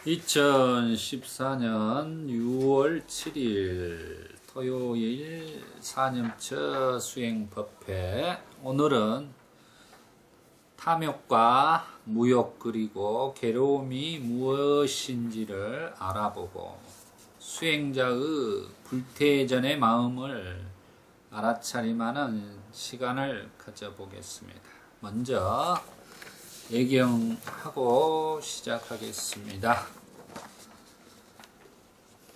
2014년 6월 7일 토요일 4년차 수행법회. 오늘은 탐욕과 무욕 그리고 괴로움이 무엇인지를 알아보고 수행자의 불태전의 마음을 알아차림하는 시간을 가져보겠습니다. 먼저 예경하고 시작하겠습니다.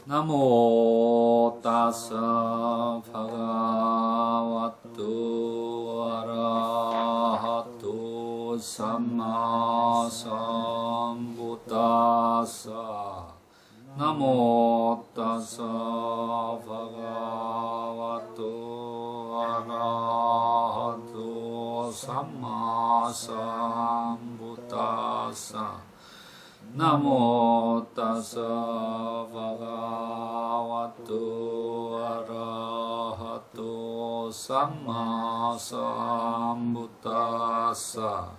나모 따사 바가와또 아라하또 삼마 삼부따사 나모 따사 바가와또 아라하또 삼마 삼부따사 나모 따사 바가와또 아라하또 삼마 삼부따사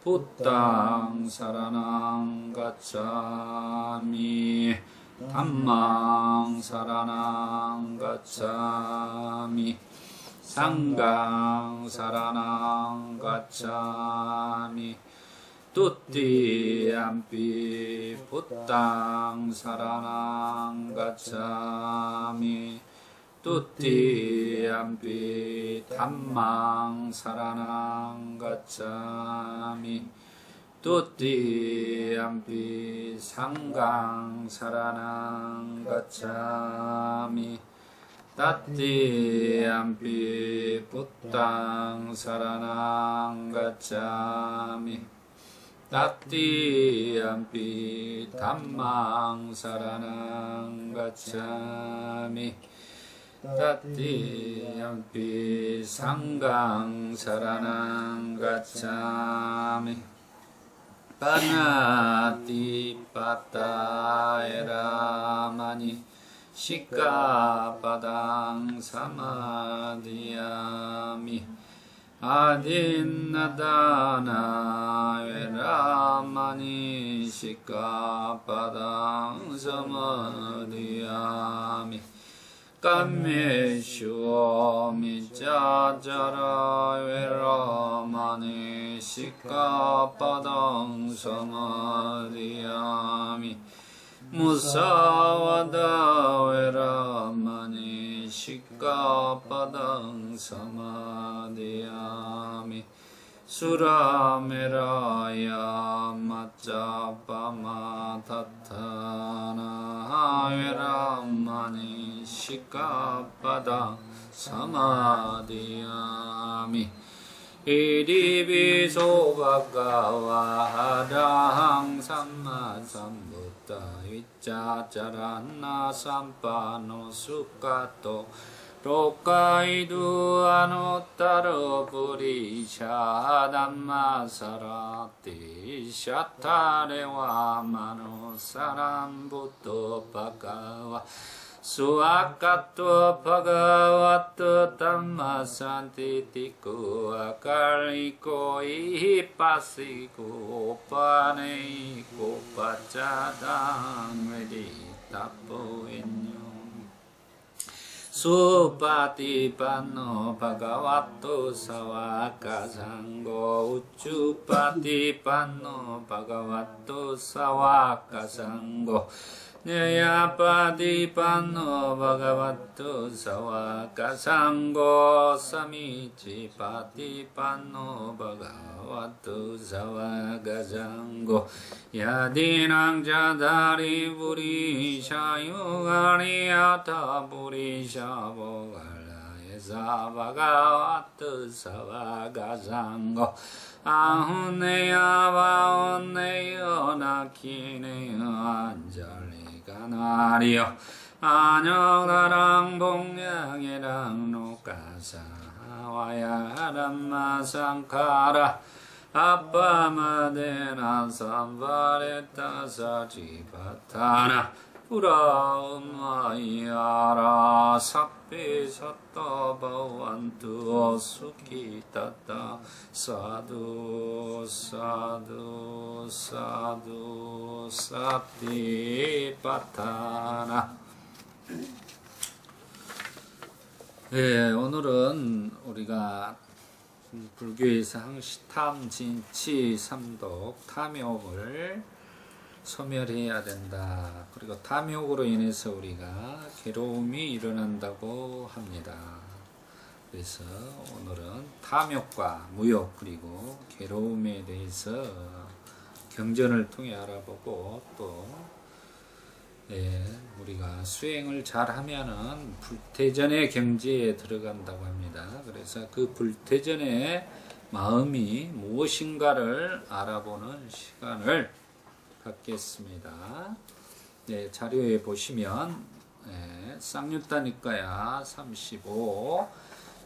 부땅 사라낭 가차미 담망 사라낭 가차미 상강 사라낭 가차미 뚜띠암피 부땅 사라낭 가차미 뚜띠암피 담망 사라낭 가차미 뚜띠암피 상강 사라낭 가차미 따띠암피 부땅 사라낭 가차미 따띠암피 담망 사라낭 가차미 따띠암피 상강 사라낭 가차미 파나티파타에라마니 시카바당 사마디야미 아딘나다나 웨라마니 시카바당 사마디야미 까메슈 미짜자라 웨라마니 시카바당 사마디야미 무사와다 웨라마니 시카바당 사마디야미 수라메라야 마짜파마타타나 웨라마니 시카바당 사마디야미 이리비소바가와 하다항 삼마삼부타 위짜짜란나 삼파노 수카토 로카이두 아노타로 부리샤 담마사라티 샤타레와 마노 사람부토 바가와 수아카토 바가와토 담마산티티쿠 아칼리코 이히파시쿠 오파네이코 파짜당 웨디타포인요 수파티판노 바가와토 사와카상고 우쭈파티판노 바가와토 사와카상고 냐야파티판노 바가와토 사와카상고 사미치파티판노 바가와토 사와카상고 야디낭 자다리 부리샤유가리야타 부리샤보갈라에사 바가와토 사와카상고 아훈네야 바온네요 나키네요 안잘리가 나리요 안녕나랑 봉양이랑 노가사와야 람마상카라 아빠마데나 삼바레타사 지바타나 브라마이아라 사페 사타 바완투 수키타타 사두 사두 사두 사티파타나. 네, 오늘은 우리가 불교에서 항시 탐, 진치, 삼독, 탐욕을 소멸해야 된다. 그리고 탐욕으로 인해서 우리가 괴로움이 일어난다고 합니다. 그래서 오늘은 탐욕과 무욕 그리고 괴로움에 대해서 경전을 통해 알아보고 또 우리가 수행을 잘 하면은 불태전의 경지에 들어간다고 합니다. 그래서 그 불태전의 마음이 무엇인가를 알아보는 시간을 갖겠습니다. 네, 자료에 보시면 쌍유타니까야 35,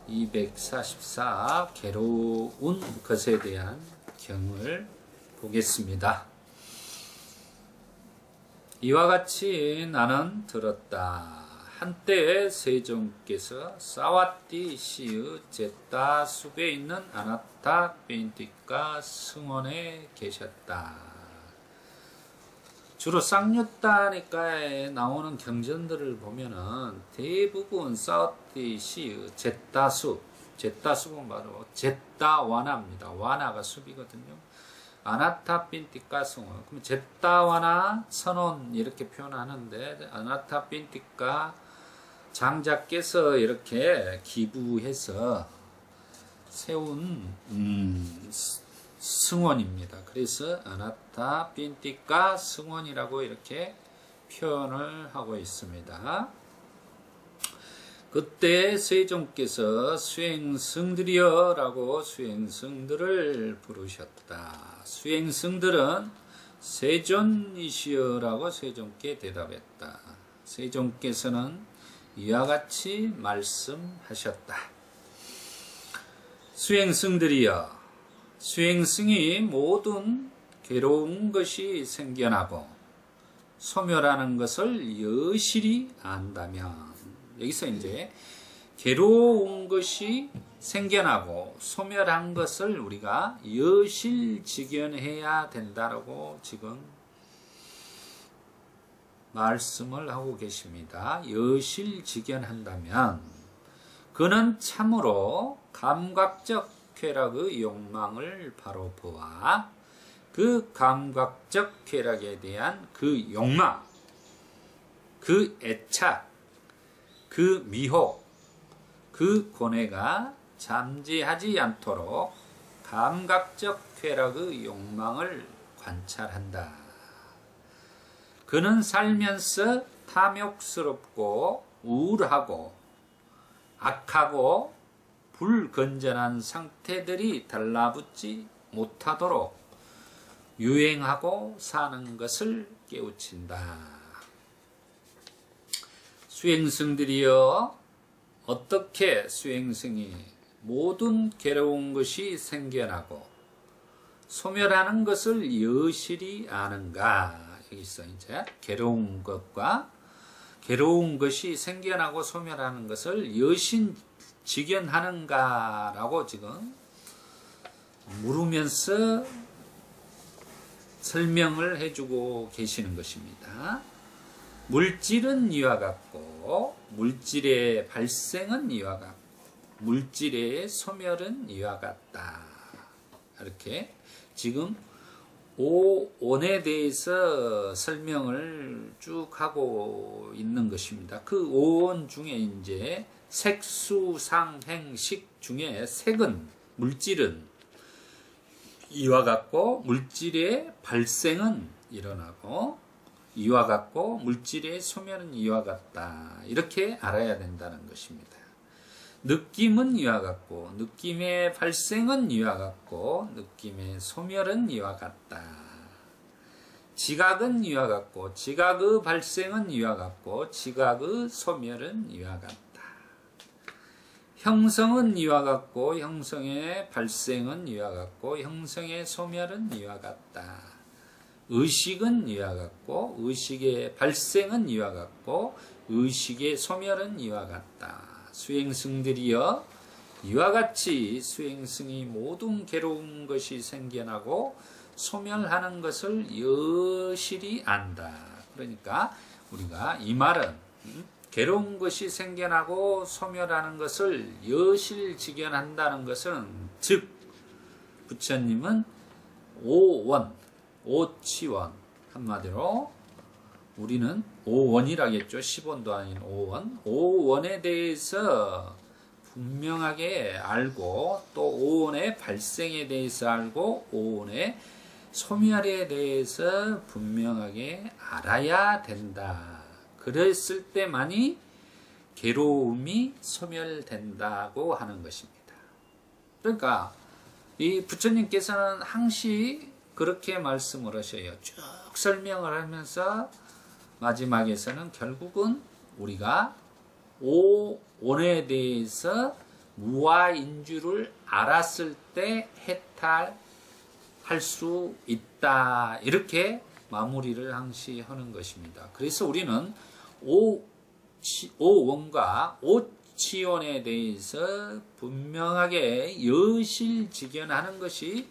244 괴로운 것에 대한 경을 보겠습니다. 이와 같이 나는 들었다. 한때 세종께서 사와띠 시의 제타 숲에 있는 아나타 빈티카 승원에 계셨다. 주로 쌍유타니까에 나오는 경전들을 보면은 대부분 사와띠 시의 제타 숲, 제타 숲은 바로 제타 와나입니다. 와나가 숲이거든요. 아나타 빈티카 승원. 그럼 제타와나 선원 이렇게 표현하는데 아나타 빈티카 장자께서 이렇게 기부해서 세운 승원입니다. 그래서 아나타 빈티카 승원이라고 이렇게 표현을 하고 있습니다. 그때 세종께서 수행승들이여 라고 수행승들을 부르셨다. 수행승들은 세존이시여 라고 세종께 대답했다. 세종께서는 이와 같이 말씀하셨다. 수행승들이여, 수행승이 모든 괴로운 것이 생겨나고 소멸하는 것을 여실히 안다면, 여기서 이제 괴로운 것이 생겨나고 소멸한 것을 우리가 여실직연해야 된다라고 지금 말씀을 하고 계십니다. 여실직연한다면 그는 참으로 감각적 쾌락의 욕망을 바로 보아 그 감각적 쾌락에 대한 그 욕망, 그 애착, 그 미혹, 그 고뇌가 잠재하지 않도록 감각적 쾌락의 욕망을 관찰한다. 그는 살면서 탐욕스럽고 우울하고 악하고 불건전한 상태들이 달라붙지 못하도록 유행하고 사는 것을 깨우친다. 수행승들이여, 어떻게 수행승이 모든 괴로운 것이 생겨나고 소멸하는 것을 여실히 아는가? 여기서 이제 괴로운 것과 괴로운 것이 생겨나고 소멸하는 것을 여신직연하는가라고 지금 물으면서 설명을 해주고 계시는 것입니다. 물질은 이와 같고 물질의 발생은 이와 같고 물질의 소멸은 이와 같다. 이렇게 지금 오온에 대해서 설명을 쭉 하고 있는 것입니다. 그 오온 중에 이제 색수상행식 중에 색은 물질은 이와 같고 물질의 발생은 일어나고 이와 같고 물질의 소멸은 이와 같다. 이렇게 알아야 된다는 것입니다. 느낌은 이와 같고 느낌의 발생은 이와 같고 느낌의 소멸은 이와 같다. 지각은 이와 같고 지각의 발생은 이와 같고 지각의 소멸은 이와 같다. 형성은 이와 같고 형성의 발생은 이와 같고 형성의 소멸은 이와 같다. 의식은 이와 같고 의식의 발생은 이와 같고 의식의 소멸은 이와 같다. 수행승들이여 이와 같이 수행승이 모든 괴로운 것이 생겨나고 소멸하는 것을 여실히 안다. 그러니까 우리가 이 말은 괴로운 것이 생겨나고 소멸하는 것을 여실직연한다는 것은 즉 부처님은 오원, 오치원 한마디로 우리는 오원이라겠죠. 10원도 아닌 오원. 오원에 대해서 분명하게 알고 또 오원의 발생에 대해서 알고 오원의 소멸에 대해서 분명하게 알아야 된다. 그랬을 때만이 괴로움이 소멸된다고 하는 것입니다. 그러니까 이 부처님께서는 항시 그렇게 말씀을 하셔요. 쭉 설명을 하면서 마지막에서는 결국은 우리가 오원에 대해서 무아인주를 알았을 때 해탈할 수 있다. 이렇게 마무리를 항시 하는 것입니다. 그래서 우리는 오원과 오치원에 대해서 분명하게 여실직연하는 것이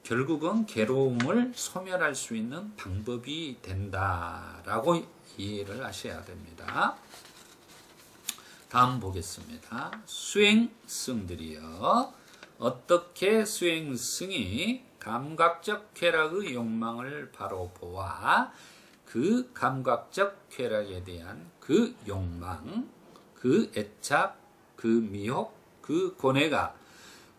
결국은 괴로움을 소멸할 수 있는 방법이 된다라고 이해를 하셔야 됩니다. 다음 보겠습니다. 수행승들이여 어떻게 수행승이 감각적 쾌락의 욕망을 바로 보아 그 감각적 쾌락에 대한 그 욕망, 그 애착, 그 미혹, 그 고뇌가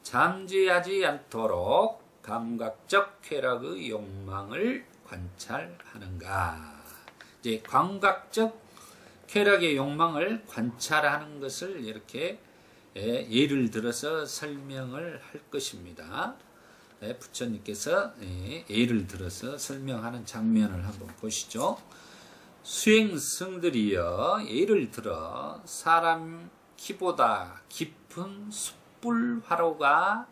잠재하지 않도록 감각적 쾌락의 욕망을 관찰하는가. 이제 감각적 쾌락의 욕망을 관찰하는 것을 이렇게 예를 들어서 설명을 할 것입니다. 부처님께서 예를 들어서 설명하는 장면을 한번 보시죠. 수행승들이여 예를 들어 사람 키보다 깊은 숯불 화로가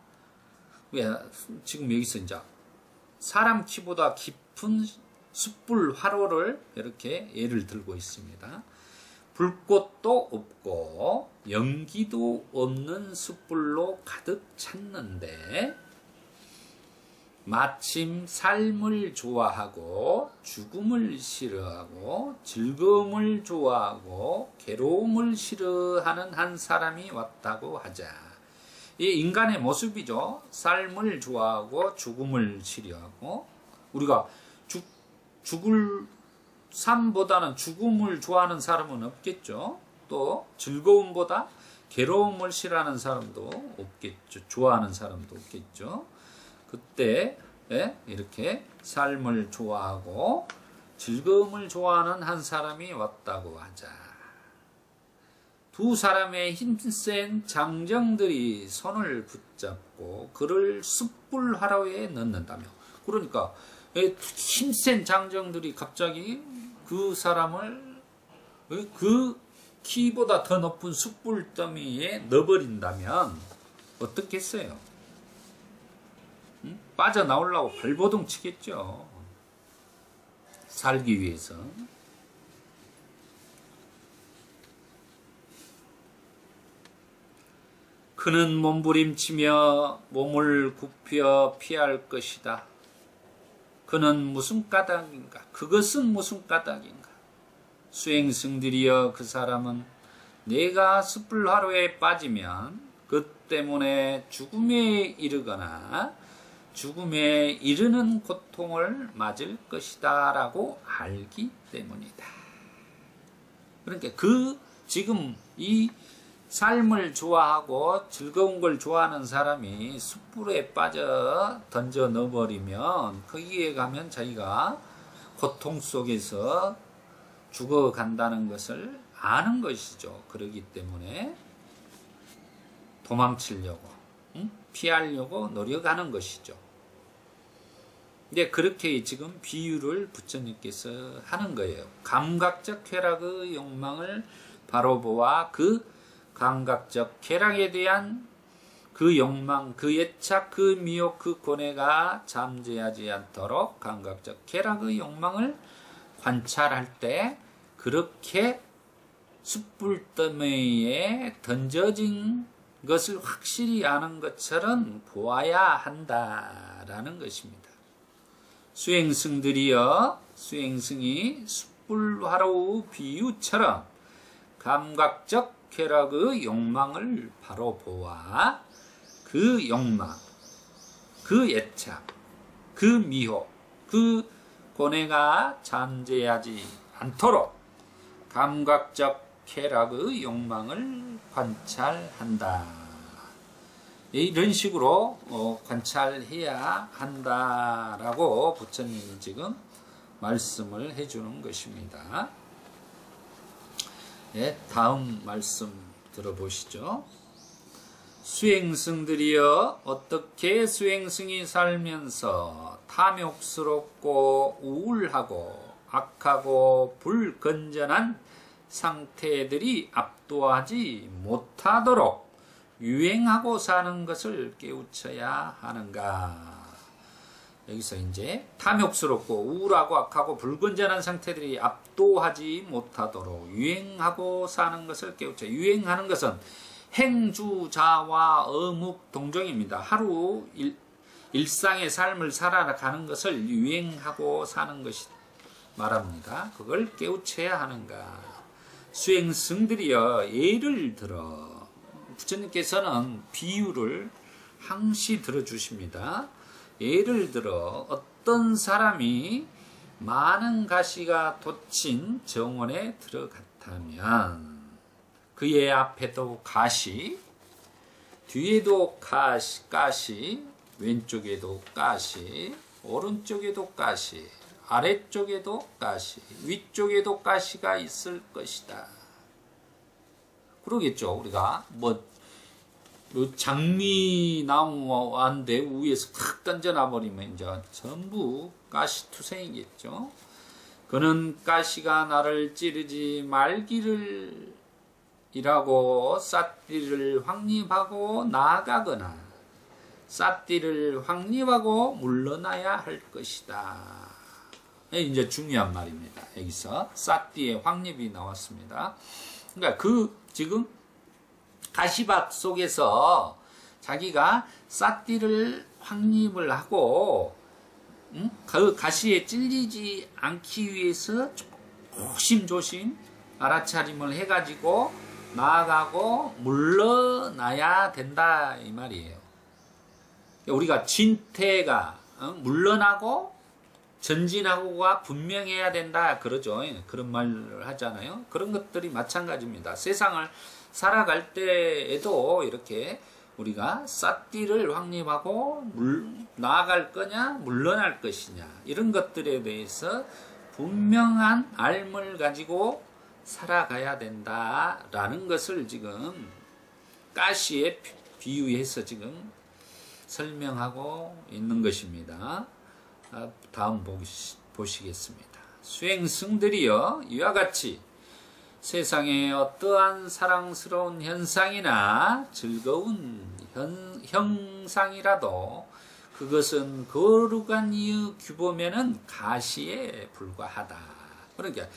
지금 여기서 이제 사람 키보다 깊은 숯불 화로를 이렇게 예를 들고 있습니다. 불꽃도 없고 연기도 없는 숯불로 가득 찼는데 마침 삶을 좋아하고 죽음을 싫어하고 즐거움을 좋아하고 괴로움을 싫어하는 한 사람이 왔다고 하자. 이 인간의 모습이죠. 삶을 좋아하고 죽음을 싫어하고 우리가 죽을 삶보다는 죽음을 좋아하는 사람은 없겠죠. 또 즐거움보다 괴로움을 싫어하는 사람도 없겠죠. 좋아하는 사람도 없겠죠. 그때 이렇게 삶을 좋아하고 즐거움을 좋아하는 한 사람이 왔다고 하자. 두 사람의 힘센 장정들이 손을 붙잡고 그를 숯불 화로에 넣는다며. 그러니까 힘센 장정들이 갑자기 그 사람을 그 키보다 더 높은 숯불 더미에 넣어버린다면 어떻겠어요? 빠져나오려고 발버둥 치겠죠. 살기 위해서. 그는 몸부림치며 몸을 굽혀 피할 것이다. 그는 무슨 까닭인가? 그것은 무슨 까닭인가? 수행승들이여 그 사람은 내가 숯불 화로에 빠지면 그 때문에 죽음에 이르거나 죽음에 이르는 고통을 맞을 것이다 라고 알기 때문이다. 그러니까 지금 이 삶을 좋아하고 즐거운 걸 좋아하는 사람이 숯불에 빠져 던져 넣어버리면 거기에 가면 자기가 고통 속에서 죽어간다는 것을 아는 것이죠. 그러기 때문에 도망치려고 피하려고 노력하는 것이죠. 근데 그렇게 지금 비유를 부처님께서 하는 거예요. 감각적 쾌락의 욕망을 바로 보아 그 감각적 쾌락에 대한 그 욕망, 그 애착, 그 미혹, 그 고뇌가 잠재하지 않도록 감각적 쾌락의 욕망을 관찰할 때 그렇게 숯불더미에 던져진 것을 확실히 아는 것처럼 보아야 한다라는 것입니다. 수행승들이여, 수행승이 숯불화로 비유처럼 감각적 쾌락의 욕망을 바로 보아 그 욕망, 그 애착, 그 미혹, 그 고뇌가 잠재하지 않도록 감각적 쾌락의 욕망을 관찰한다. 이런 식으로 관찰해야 한다라고 부처님이 지금 말씀을 해주는 것입니다. 예, 다음 말씀 들어보시죠. 수행승들이여, 어떻게 수행승이 살면서 탐욕스럽고 우울하고 악하고 불건전한 상태들이 압도하지 못하도록 유행하고 사는 것을 깨우쳐야 하는가. 여기서 이제 탐욕스럽고 우울하고 악하고 불건전한 상태들이 압도하지 못하도록 유행하고 사는 것을 깨우쳐. 유행하는 것은 행주자와 어묵동정입니다. 하루 일상의 삶을 살아가는 것을 유행하고 사는 것이 말합니다. 그걸 깨우쳐야 하는가. 수행승들이여, 예를 들어, 부처님께서는 비유를 항시 들어주십니다. 예를 들어 어떤 사람이 많은 가시가 돋친 정원에 들어갔다면 그의 앞에도 가시, 뒤에도 가시, 왼쪽에도 가시, 오른쪽에도 가시, 아래쪽에도 가시, 위쪽에도 가시가 있을 것이다. 그러겠죠. 우리가 장미나무한데 위에서 탁 던져놔버리면 이제 전부 가시투성이겠죠. 그는 가시가 나를 찌르지 말기를 이라고 삿띠를 확립하고 나아가거나 삿띠를 확립하고 물러나야 할 것이다. 이제 중요한 말입니다. 여기서 삿띠의 확립이 나왔습니다. 그러니까 지금 가시밭 속에서 자기가 삿띠를 확립을 하고 그 가시에 찔리지 않기 위해서 조심조심 알아차림을 해가지고 나아가고 물러나야 된다 이 말이에요. 우리가 진퇴가 물러나고 전진하고가 분명해야 된다 그러죠. 그런 말을 하잖아요. 그런 것들이 마찬가지입니다. 세상을 살아갈 때에도 이렇게 우리가 삿띠를 확립하고 나아갈 거냐 물러날 것이냐 이런 것들에 대해서 분명한 알을 가지고 살아가야 된다라는 것을 지금 가시에 비유해서 지금 설명하고 있는 것입니다. 다음 보시겠습니다. 수행승들이여, 이와 같이 세상에 어떠한 사랑스러운 현상이나 즐거운 형상이라도 그것은 거룩한 이유 규범에는 가시에 불과하다. 그러니까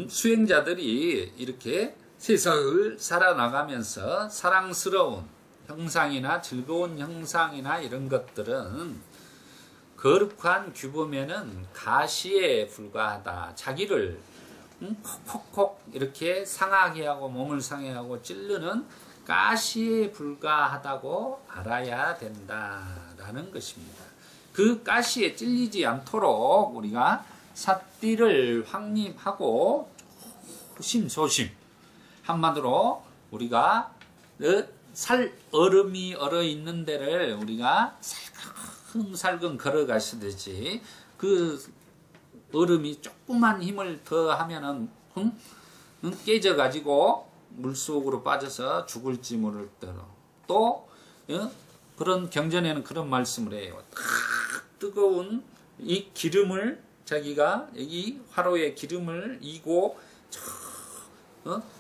수행자들이 이렇게 세상을 살아나가면서 사랑스러운 형상이나 즐거운 형상이나 이런 것들은 거룩한 규범에는 가시에 불과하다. 자기를 콕콕콕 이렇게 상하게 하고 몸을 상하게 하고 찌르는 가시에 불과하다고 알아야 된다라는 것입니다. 그 가시에 찔리지 않도록 우리가 삿띠를 확립하고 조심조심, 한마디로 우리가 얼음이 얼어 있는 데를 우리가 살금살금 걸어가시듯이 그 얼음이 조그만 힘을 더 하면은 깨져가지고 물속으로 빠져서 죽을지 모를 대로 또 그런 경전에는 그런 말씀을 해요. 뜨거운 이 기름을 자기가 여기 화로에 기름을 이고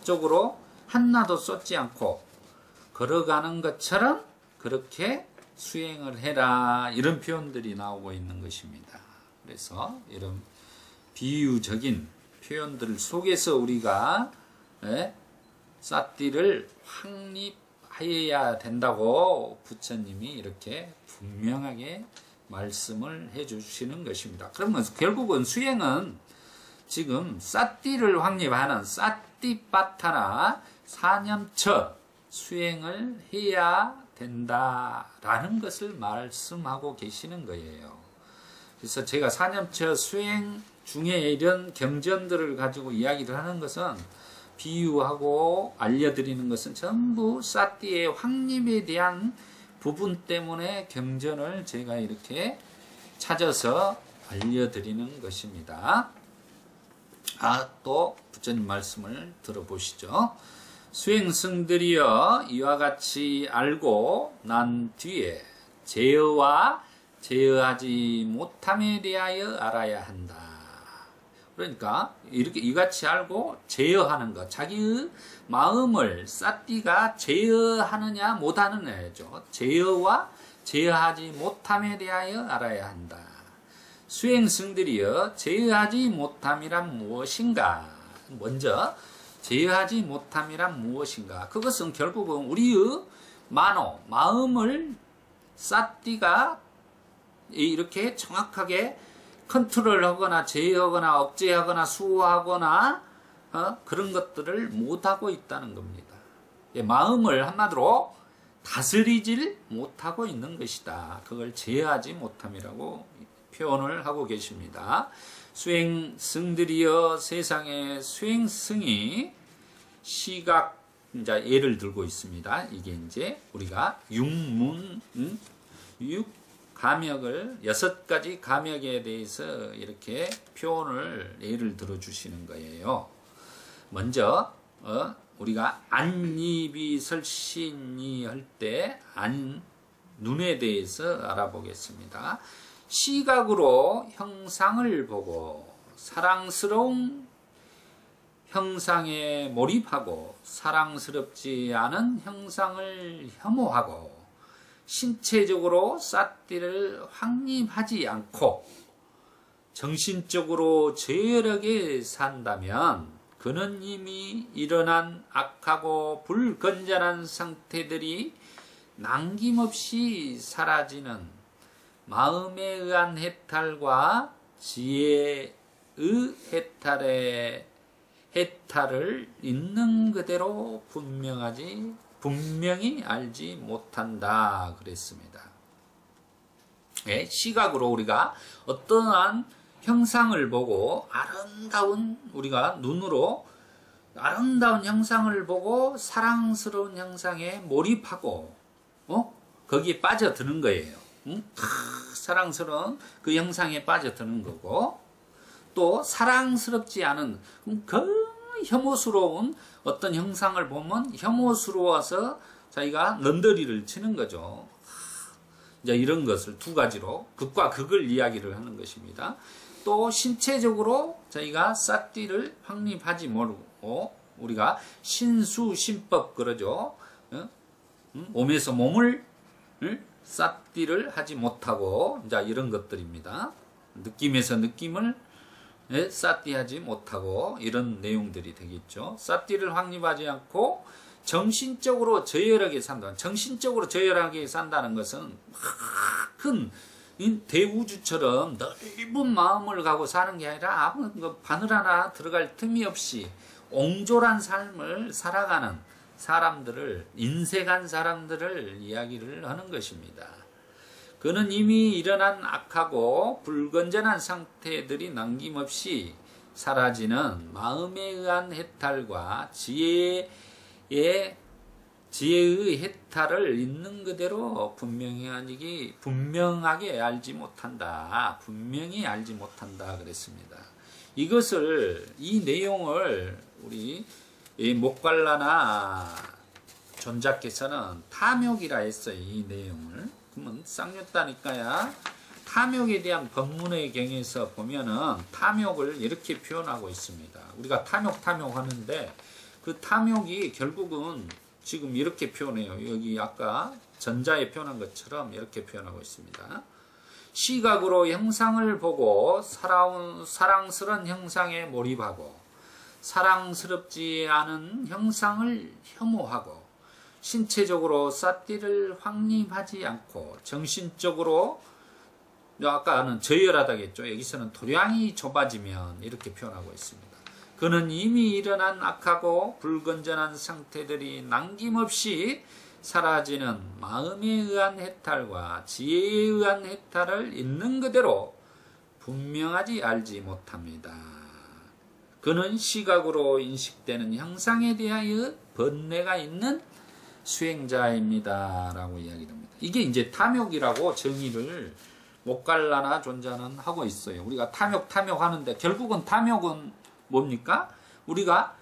쪽으로 하나도 쏟지 않고 걸어가는 것처럼 그렇게 수행을 해라 이런 표현들이 나오고 있는 것입니다. 그래서 이런 비유적인 표현들 속에서 우리가 삿띠를 확립하여야 된다고 부처님이 이렇게 분명하게 말씀을 해주시는 것입니다. 그러면 결국은 수행은 지금 삿띠를 확립하는 삿띠빠타나 사념처 수행을 해야 된다라는 것을 말씀하고 계시는 거예요. 그래서 제가 사념처 수행 중에 이런 경전들을 가지고 이야기를 하는 것은 비유하고 알려드리는 것은 전부 삿띠의 확립에 대한 부분 때문에 경전을 제가 이렇게 찾아서 알려드리는 것입니다. 또 부처님 말씀을 들어보시죠. 수행승들이여 이와 같이 알고 난 뒤에 제어와 제어하지 못함에 대하여 알아야 한다. 그러니까 이렇게 이같이 알고 제어하는 것, 자기의 마음을 삿띠가 제어하느냐 못하느냐죠. 제어와 제어하지 못함에 대하여 알아야 한다. 수행승들이여 제어하지 못함이란 무엇인가? 먼저 제어하지 못함이란 무엇인가? 그것은 결국은 우리의 마음을 삿띠가 이렇게 정확하게 컨트롤하거나 제어하거나 억제하거나 수호하거나 그런 것들을 못하고 있다는 겁니다. 마음을 한마디로 다스리질 못하고 있는 것이다. 그걸 제어하지 못함이라고 표현을 하고 계십니다. 수행승들이여 세상의 수행승이 시각 이제 예를 들고 있습니다. 이게 이제 우리가 감역을 6가지 감역에 대해서 이렇게 표현을 예를 들어 주시는 거예요. 먼저 우리가 안입이 설신이 할 때 눈에 대해서 알아보겠습니다. 시각으로 형상을 보고 사랑스러운 형상에 몰입하고 사랑스럽지 않은 형상을 혐오하고 신체적으로 삿띠를 확립하지 않고 정신적으로 죄열하게 산다면 그는 이미 일어난 악하고 불건전한 상태들이 남김없이 사라지는 마음에 의한 해탈과 지혜의 해탈을 있는 그대로 분명히 알지 못한다 그랬습니다. 시각으로 우리가 어떠한 형상을 보고 우리가 눈으로 아름다운 형상을 보고 사랑스러운 형상에 몰입하고 거기에 빠져드는 거예요. 사랑스러운 그 형상에 빠져드는 거고, 또 사랑스럽지 않은 혐오스러운 어떤 형상을 보면 혐오스러워서 자기가 넌더리를 치는 거죠. 이제 이런 것을 두 가지로 극과 극을 이야기를 하는 것입니다. 또 신체적으로 저희가 삿띠를 확립하지 모르고 우리가 신수신법 그러죠. 몸에서 몸을 삿띠를 하지 못하고 이제 이런 것들입니다. 느낌에서 느낌을 삿띠하지 못하고 이런 내용들이 되겠죠. 삿띠를 확립하지 않고 정신적으로 저열하게 산다. 정신적으로 저열하게 산다는 것은 큰 대우주처럼 넓은 마음을 갖고 사는 게 아니라 아무 바늘 하나 들어갈 틈이 없이 옹졸한 삶을 살아가는 사람들을, 인색한 사람들을 이야기를 하는 것입니다. 그는 이미 일어난 악하고 불건전한 상태들이 남김없이 사라지는 마음에 의한 해탈과 지혜의 해탈을 있는 그대로 분명하게 알지 못한다. 분명히 알지 못한다 그랬습니다. 이 내용을 우리 목갈라나 존자께서는 탐욕이라 했어요. 이 내용을. 그러면 쌍욕다니까야 탐욕에 대한 법문의 경에서 보면은 탐욕을 이렇게 표현하고 있습니다. 우리가 탐욕 하는데 그 탐욕이 결국은 지금 이렇게 표현해요. 여기 아까 전자에 표현한 것처럼 이렇게 표현하고 있습니다. 시각으로 형상을 보고 사랑스러운 형상에 몰입하고 사랑스럽지 않은 형상을 혐오하고 신체적으로 삿띠를 확립하지 않고 정신적으로 아까는 저열하다겠죠. 여기서는 도량이 좁아지면 이렇게 표현하고 있습니다. 그는 이미 일어난 악하고 불건전한 상태들이 남김없이 사라지는 마음에 의한 해탈과 지혜에 의한 해탈을 있는 그대로 분명하지 알지 못합니다. 그는 시각으로 인식되는 형상에 대하여 번뇌가 있는 수행자입니다. 라고 이야기합니다. 이게 이제 탐욕이라고 정의를 목갈라나 존자는 하고 있어요. 우리가 탐욕 하는데 결국은 탐욕은 뭡니까? 우리가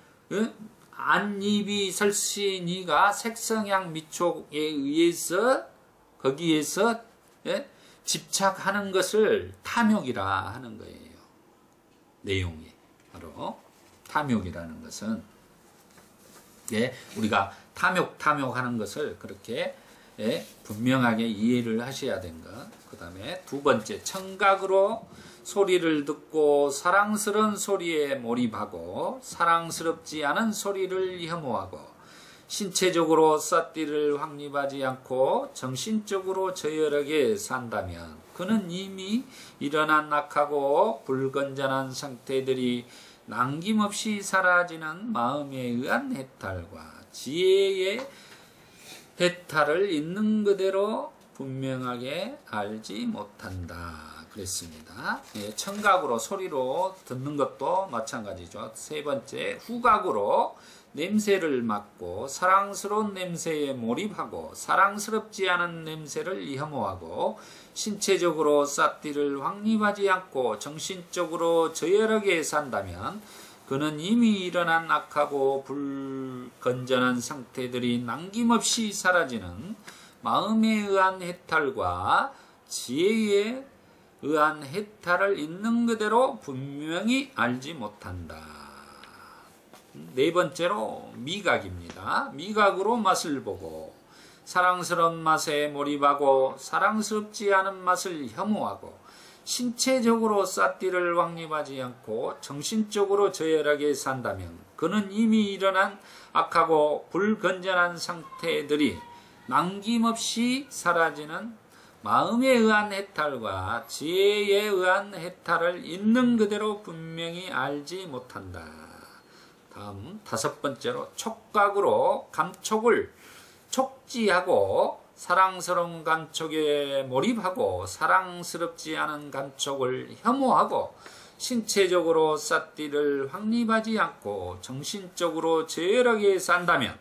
안니비 설신이가 색성향 미촉에 의해서 거기에서 집착하는 것을 탐욕이라 하는 거예요. 내용이 바로 탐욕이라는 것은 우리가 탐욕하는 것을 그렇게 분명하게 이해를 하셔야 된 것. 그 다음에 두 번째, 청각으로 소리를 듣고 사랑스러운 소리에 몰입하고 사랑스럽지 않은 소리를 혐오하고 신체적으로 삿띠를 확립하지 않고 정신적으로 저열하게 산다면 그는 이미 일어난 악하고 불건전한 상태들이 남김없이 사라지는 마음에 의한 해탈과 지혜의 해탈을 있는 그대로 분명하게 알지 못한다 그랬습니다. 청각으로 소리로 듣는 것도 마찬가지죠. 세 번째, 후각으로 냄새를 맡고 사랑스러운 냄새에 몰입하고 사랑스럽지 않은 냄새를 혐오하고 신체적으로 삿띠를 확립하지 않고 정신적으로 저열하게 산다면 그는 이미 일어난 악하고 불건전한 상태들이 남김없이 사라지는 마음에 의한 해탈과 지혜에 의한 해탈을 있는 그대로 분명히 알지 못한다. 네 번째로 미각입니다. 미각으로 맛을 보고 사랑스러운 맛에 몰입하고 사랑스럽지 않은 맛을 혐오하고 신체적으로 삿띠를 확립하지 않고 정신적으로 저열하게 산다면 그는 이미 일어난 악하고 불건전한 상태들이 남김없이 사라지는 마음에 의한 해탈과 지혜에 의한 해탈을 있는 그대로 분명히 알지 못한다. 다음 다섯 번째로 촉각으로 감촉을 촉지하고 사랑스러운 감촉에 몰입하고 사랑스럽지 않은 감촉을 혐오하고 신체적으로 삿띠를 확립하지 않고 정신적으로 저열하게 산다면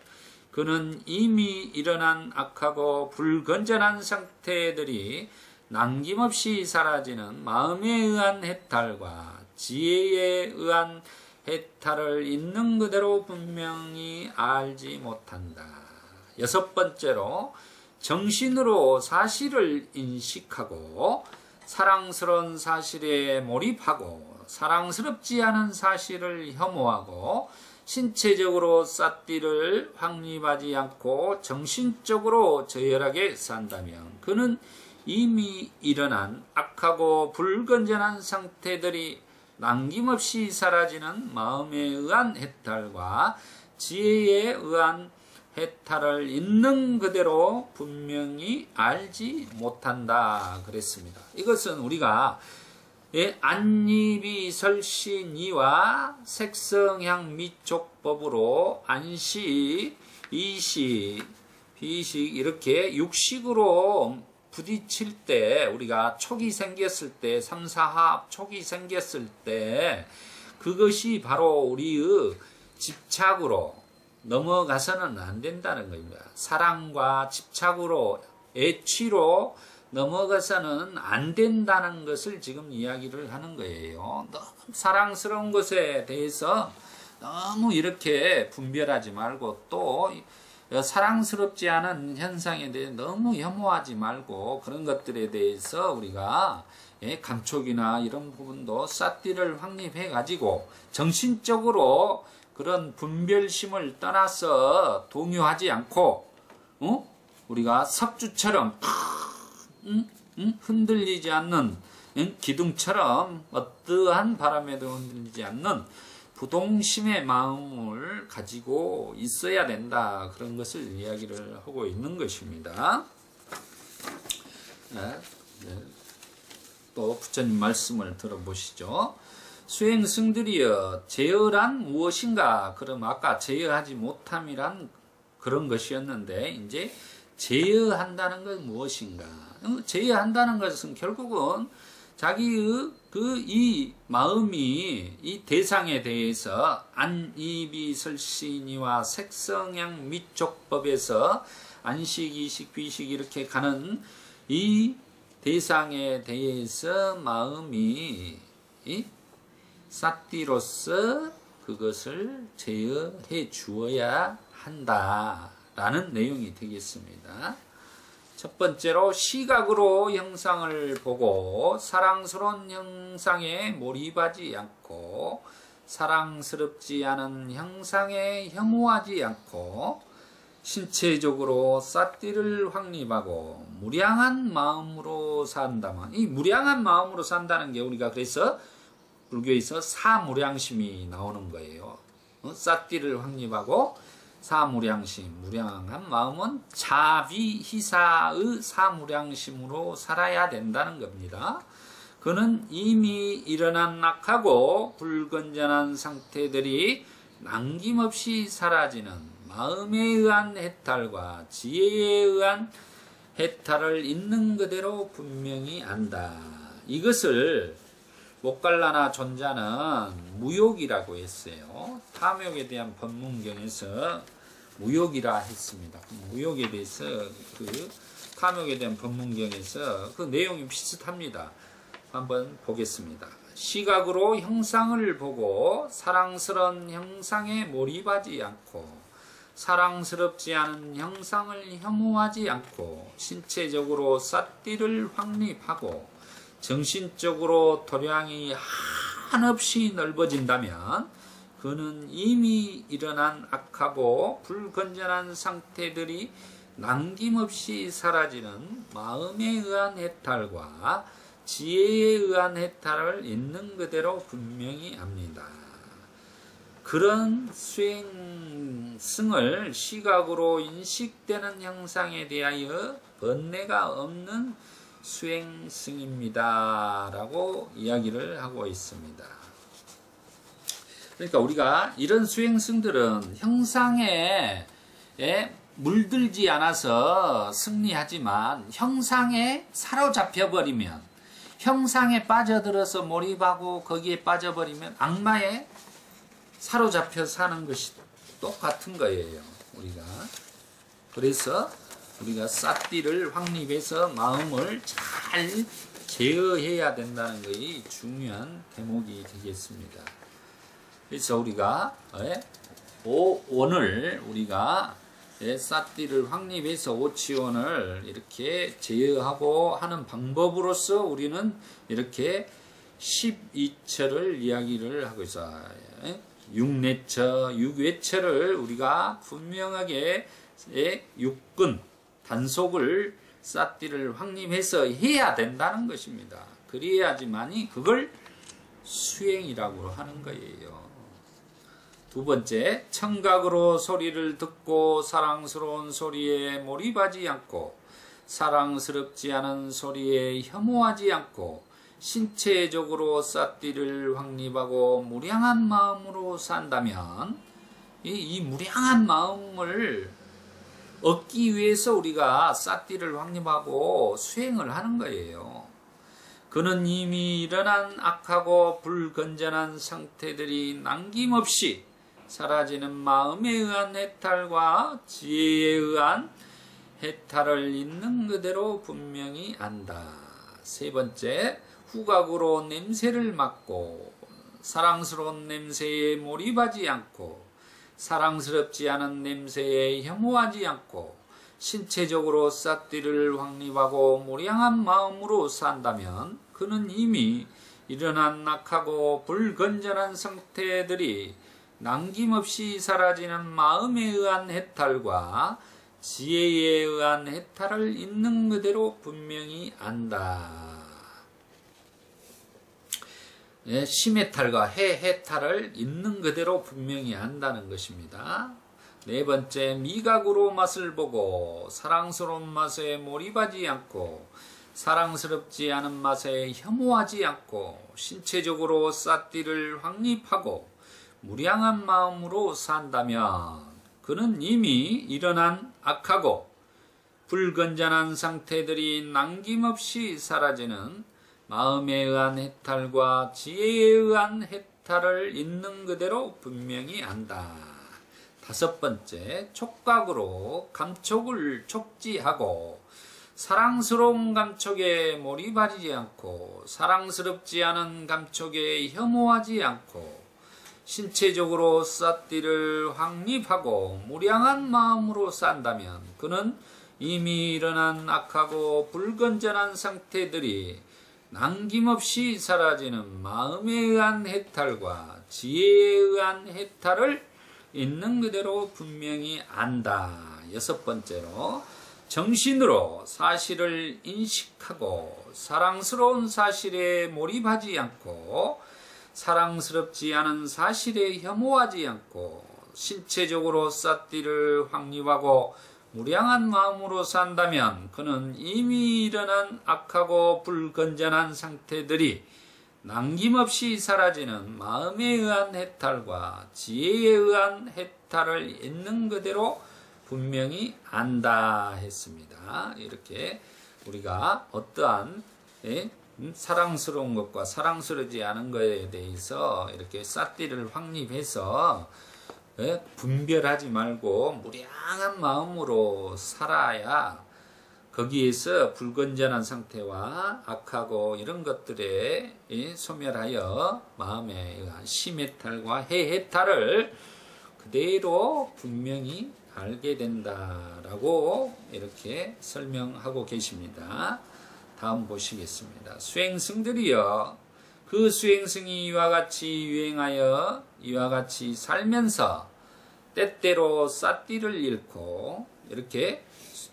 그는 이미 일어난 악하고 불건전한 상태들이 남김없이 사라지는 마음에 의한 해탈과 지혜에 의한 해탈을 있는 그대로 분명히 알지 못한다. 여섯 번째로 정신으로 사실을 인식하고 사랑스러운 사실에 몰입하고 사랑스럽지 않은 사실을 혐오하고 신체적으로 삿띠를 확립하지 않고 정신적으로 저열하게 산다면 그는 이미 일어난 악하고 불건전한 상태들이 남김없이 사라지는 마음에 의한 해탈과 지혜에 의한 해탈을 있는 그대로 분명히 알지 못한다 그랬습니다. 이것은 우리가 안니비 설신이와 색성향 미촉법으로 안식, 이식, 비식 이렇게 육식으로 부딪힐 때 우리가 촉이 생겼을 때 삼사합 촉이 생겼을 때 그것이 바로 우리의 집착으로 넘어가서는 안 된다는 겁니다. 사랑과 집착으로 애취로 넘어가서는 안 된다는 것을 지금 이야기를 하는 거예요. 너무 사랑스러운 것에 대해서 너무 이렇게 분별하지 말고 또 사랑스럽지 않은 현상에 대해 너무 혐오하지 말고 그런 것들에 대해서 우리가 감촉이나 이런 부분도 삿띠를 확립해 가지고 정신적으로 그런 분별심을 떠나서 동요하지 않고 우리가 석주처럼 흔들리지 않는 기둥처럼 어떠한 바람에도 흔들리지 않는 부동심의 마음을 가지고 있어야 된다. 그런 것을 이야기를 하고 있는 것입니다. 네. 또 부처님 말씀을 들어보시죠. 수행승들이여 제어란 무엇인가? 그럼 아까 제어하지 못함이란 그런 것이었는데 이제 제어한다는 건 무엇인가? 제어한다는 것은 결국은 자기의 이 마음이 이 대상에 대해서 안이비설신이와 색성향 미촉법에서 안식, 이식, 비식 이렇게 가는 이 대상에 대해서 마음이 사띠로서 그것을 제어해 주어야 한다라는 내용이 되겠습니다. 첫 번째로 시각으로 형상을 보고 사랑스러운 형상에 몰입하지 않고 사랑스럽지 않은 형상에 혐오하지 않고 신체적으로 사띠를 확립하고 무량한 마음으로 산다면 이 무량한 마음으로 산다는 게 우리가 그래서 불교에서 사무량심이 나오는 거예요. 사띠를 확립하고 사무량심, 무량한 마음은 자비희사의 사무량심으로 살아야 된다는 겁니다. 그는 이미 일어난 악하고 불건전한 상태들이 남김없이 사라지는 마음에 의한 해탈과 지혜에 의한 해탈을 있는 그대로 분명히 안다. 이것을 목갈라나 존자는 무욕이라고 했어요. 탐욕에 대한 법문경에서 무욕이라 했습니다. 무욕에 대해서 탐욕에 대한 법문경에서 그 내용이 비슷합니다. 한번 보겠습니다. 시각으로 형상을 보고 사랑스러운 형상에 몰입하지 않고 사랑스럽지 않은 형상을 혐오하지 않고 신체적으로 사띠를 확립하고 정신적으로 도량이 한없이 넓어진다면 그는 이미 일어난 악하고 불건전한 상태들이 남김없이 사라지는 마음에 의한 해탈과 지혜에 의한 해탈을 있는 그대로 분명히 압니다. 그런 수행승을 시각으로 인식되는 형상에 대하여 번뇌가 없는 수행승입니다. 라고 이야기를 하고 있습니다. 그러니까 우리가 이런 수행승들은 형상에 물들지 않아서 승리하지만 형상에 사로잡혀 버리면 형상에 빠져들어서 몰입하고 거기에 빠져버리면 악마에 사로잡혀 사는 것이 똑같은 거예요. 우리가 그래서 우리가 사띠를 확립해서 마음을 잘 제어해야 된다는 것이 중요한 대목이 되겠습니다. 그래서 우리가 오늘 우리가 사띠를 확립해서 오치원을 이렇게 제어하고 하는 방법으로서 우리는 이렇게 12처를 이야기를 하고 있어요. 6외처를 우리가 분명하게 6근 단속을 사띠를 확립해서 해야 된다는 것입니다. 그래야지만이 그걸 수행이라고 하는 거예요. 두 번째, 청각으로 소리를 듣고 사랑스러운 소리에 몰입하지 않고 사랑스럽지 않은 소리에 혐오하지 않고 신체적으로 사띠를 확립하고 무량한 마음으로 산다면 이 무량한 마음을 얻기 위해서 우리가 사띠를 확립하고 수행을 하는 거예요. 그는 이미 일어난 악하고 불건전한 상태들이 남김없이 사라지는 마음에 의한 해탈과 지혜에 의한 해탈을 있는 그대로 분명히 안다. 세 번째, 후각으로 냄새를 맡고 사랑스러운 냄새에 몰입하지 않고 사랑스럽지 않은 냄새에 혐오하지 않고 신체적으로 사띠를 확립하고 무량한 마음으로 산다면 그는 이미 일어난 악하고 불건전한 상태들이 남김없이 사라지는 마음에 의한 해탈과 지혜에 의한 해탈을 있는 그대로 분명히 안다. 예, 심해탈과 해해탈을 있는 그대로 분명히 안다는 것입니다. 네 번째, 미각으로 맛을 보고 사랑스러운 맛에 몰입하지 않고 사랑스럽지 않은 맛에 혐오하지 않고 신체적으로 삿띠를 확립하고 무량한 마음으로 산다면 그는 이미 일어난 악하고 불건전한 상태들이 남김없이 사라지는 마음에 의한 해탈과 지혜에 의한 해탈을 있는 그대로 분명히 안다. 다섯 번째, 촉각으로 감촉을 촉지하고 사랑스러운 감촉에 몰입하지 않고 사랑스럽지 않은 감촉에 혐오하지 않고 신체적으로 삿띠를 확립하고 무량한 마음으로 산다면 그는 이미 일어난 악하고 불건전한 상태들이 남김없이 사라지는 마음에 의한 해탈과 지혜에 의한 해탈을 있는 그대로 분명히 안다. 여섯 번째로, 정신으로 사실을 인식하고 사랑스러운 사실에 몰입하지 않고 사랑스럽지 않은 사실에 혐오하지 않고 신체적으로 삿띠를 확립하고 무량한 마음으로 산다면 그는 이미 일어난 악하고 불건전한 상태들이 남김없이 사라지는 마음에 의한 해탈과 지혜에 의한 해탈을 있는 그대로 분명히 안다 했습니다. 이렇게 우리가 어떠한 사랑스러운 것과 사랑스러지 않은 것에 대해서 이렇게 삿띠를 확립해서 분별하지 말고 무량한 마음으로 살아야 거기에서 불건전한 상태와 악하고 이런 것들에 소멸하여 마음에 의한 심해탈과 해해탈을 그대로 분명히 알게 된다라고 이렇게 설명하고 계십니다. 다음 보시겠습니다. 수행승들이여, 그 수행승이 이와 같이 유행하여 이와 같이 살면서 때때로 삿띠를 잃고 이렇게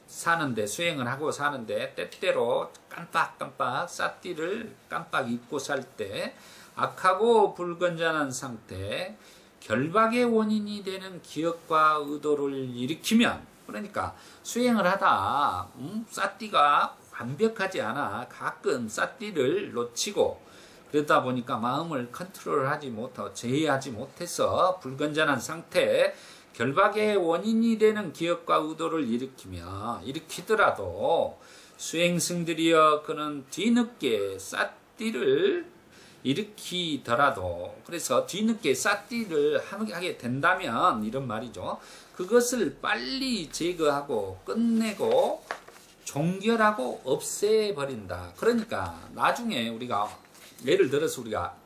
사는데, 수행을 하고 사는데 때때로 깜빡깜빡 삿띠를 깜빡 잊고 살 때 악하고 불건전한 상태, 결박의 원인이 되는 기억과 의도를 일으키면, 그러니까 수행을 하다 삿띠가 완벽하지 않아 가끔 삿띠를 놓치고 그러다 보니까 마음을 컨트롤하지 못하고 제어하지 못해서 불건전한 상태, 결박의 원인이 되는 기억과 의도를 일으키더라도 수행승들이여, 그는 뒤늦게 삿띠를 일으키더라도, 그래서 뒤늦게 삿띠를 하게 된다면 이런 말이죠. 그것을 빨리 제거하고 끝내고 종결하고 없애버린다. 그러니까 나중에 우리가 예를 들어서 우리가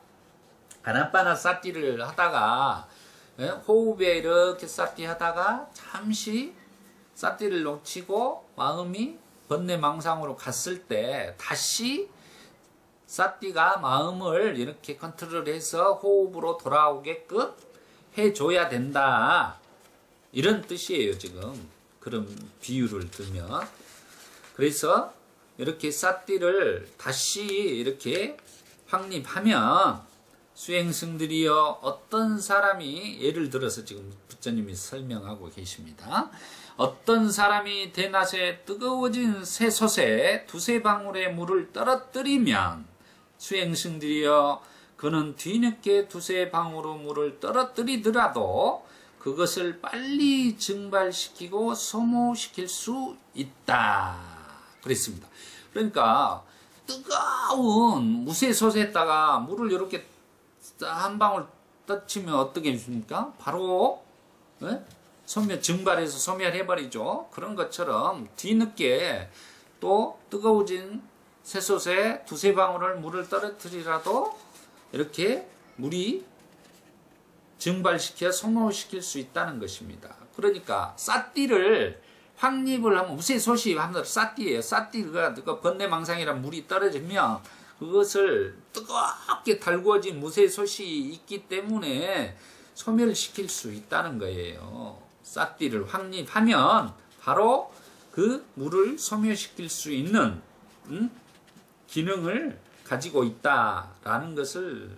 아나빠나 삿띠를 하다가 호흡에 이렇게 삿띠 하다가 잠시 삿띠를 놓치고 마음이 번뇌망상으로 갔을 때 다시 삿띠가 마음을 이렇게 컨트롤해서 호흡으로 돌아오게끔 해줘야 된다. 이런 뜻이에요, 지금. 그런 비유를 들면. 그래서 이렇게 삿띠를 다시 이렇게 확립하면 수행승들이여, 어떤 사람이, 예를 들어서 지금 부처님이 설명하고 계십니다. 어떤 사람이 대낮에 뜨거워진 쇠솥에 두세 방울의 물을 떨어뜨리면 수행승들이여, 그는 뒤늦게 두세 방울의 물을 떨어뜨리더라도 그것을 빨리 증발시키고 소모시킬 수 있다. 그랬습니다. 그러니까 뜨거운 무쇠솥에다가 물을 이렇게 한 방울 떠치면 어떻게 됩니까? 바로 증발해서 소멸해버리죠. 그런 것처럼 뒤늦게 또 뜨거워진 쇠솥에 두세 방울을 물을 떨어뜨리라도 이렇게 물이 증발시켜 소모시킬 수 있다는 것입니다. 그러니까 삿띠를 확립을 하면, 무쇠솥이 하면 삿띠예요. 삿띠가 번뇌망상이란 물이 떨어지면 그것을 뜨겁게 달구어진 무쇠솥이 있기 때문에 소멸시킬 수 있다는 거예요. 삿띠를 확립하면 바로 그 물을 소멸시킬 수 있는 기능을 가지고 있다라는 것을,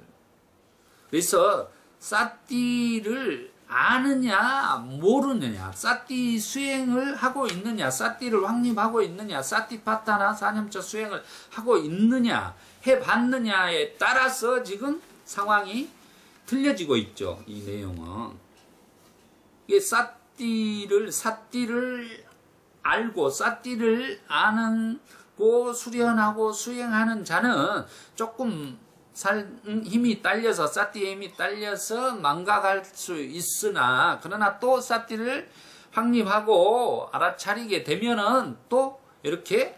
그래서 사띠를 아느냐 모르느냐, 사띠 수행을 하고 있느냐, 사띠를 확립하고 있느냐, 사띠파타나 사념처 수행을 하고 있느냐, 해봤느냐에 따라서 지금 상황이 틀려지고 있죠. 이 내용은 이게 사띠를 알고 사띠를 아는 고 수련하고 수행하는 자는 조금 힘이 딸려서, 사띠의 힘이 딸려서 망각할 수 있으나, 그러나 또 사띠를 확립하고 알아차리게 되면은 또 이렇게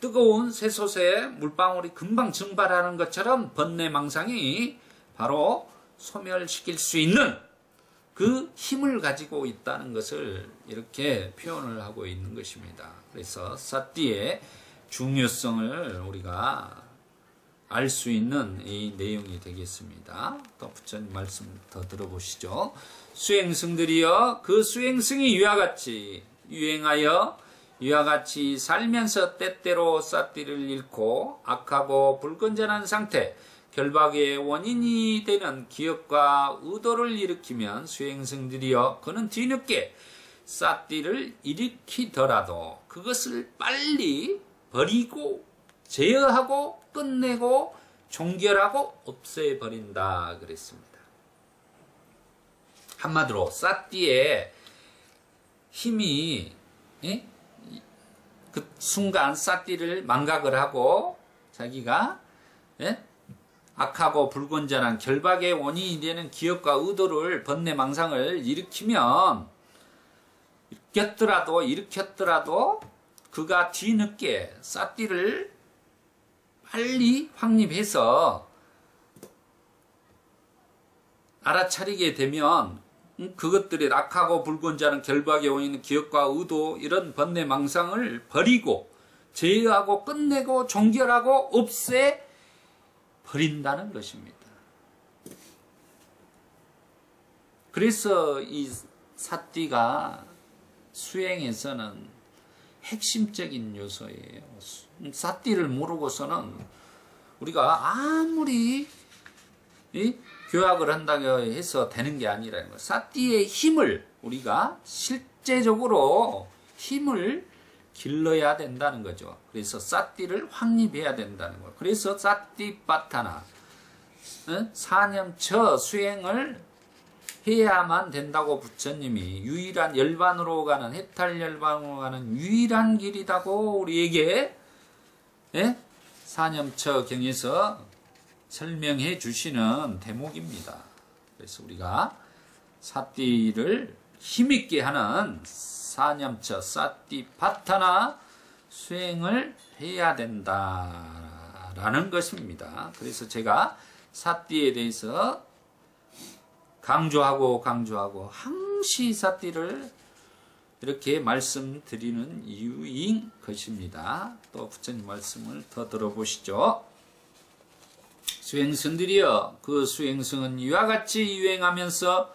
뜨거운 쇠솥에 물방울이 금방 증발하는 것처럼 번뇌망상이 바로 소멸시킬 수 있는 그 힘을 가지고 있다는 것을 이렇게 표현을 하고 있는 것입니다. 그래서 사띠의 중요성을 우리가 알 수 있는 이 내용이 되겠습니다. 또 부처님 말씀 더 들어보시죠. 수행승들이여 그 수행승이 이와 같이 유행하여 이와 같이 살면서 때때로 사띠를 잃고 악하고 불건전한 상태, 결박의 원인이 되는 기업과 의도를 일으키면 수행승들이여 그는 뒤늦게 사띠를 일으키더라도 그것을 빨리 버리고 제어하고 끝내고 종결하고 없애버린다 그랬습니다. 한마디로 사띠의 힘이 그 순간 사띠를 망각을 하고 자기가 악하고 불건전한 결박의 원인이 되는 기업과 의도를 번뇌망상을 일으키더라도 그가 뒤늦게 사띠를 빨리 확립해서 알아차리게 되면 그것들이 악하고 불건전한 결박의 원인은 기업과 의도, 이런 번뇌망상을 버리고 제어하고 끝내고 종결하고 없애 버린다는 것입니다. 그래서 이 사띠가 수행에서는 핵심적인 요소예요. 사띠를 모르고서는 우리가 아무리 교학을 한다고 해서 되는 게 아니라는 거예요. 사띠의 힘을 우리가 실제적으로 힘을 길러야 된다는 거죠. 그래서 사띠를 확립해야 된다는 거예요. 그래서 사띠파타나 사념처 수행을 해야만 된다고 부처님이 유일한 열반으로 가는, 해탈열반으로 가는 유일한 길이라고 우리에게 사념처 경에서 설명해 주시는 대목입니다. 그래서 우리가 사띠를 힘있게 하는 사념처 사띠파타나 수행을 해야 된다라는 것입니다. 그래서 제가 사띠에 대해서 강조하고 항시 사띠를 이렇게 말씀드리는 이유인 것입니다. 또 부처님 말씀을 더 들어보시죠. 수행승들이여 그 수행승은 이와 같이 유행하면서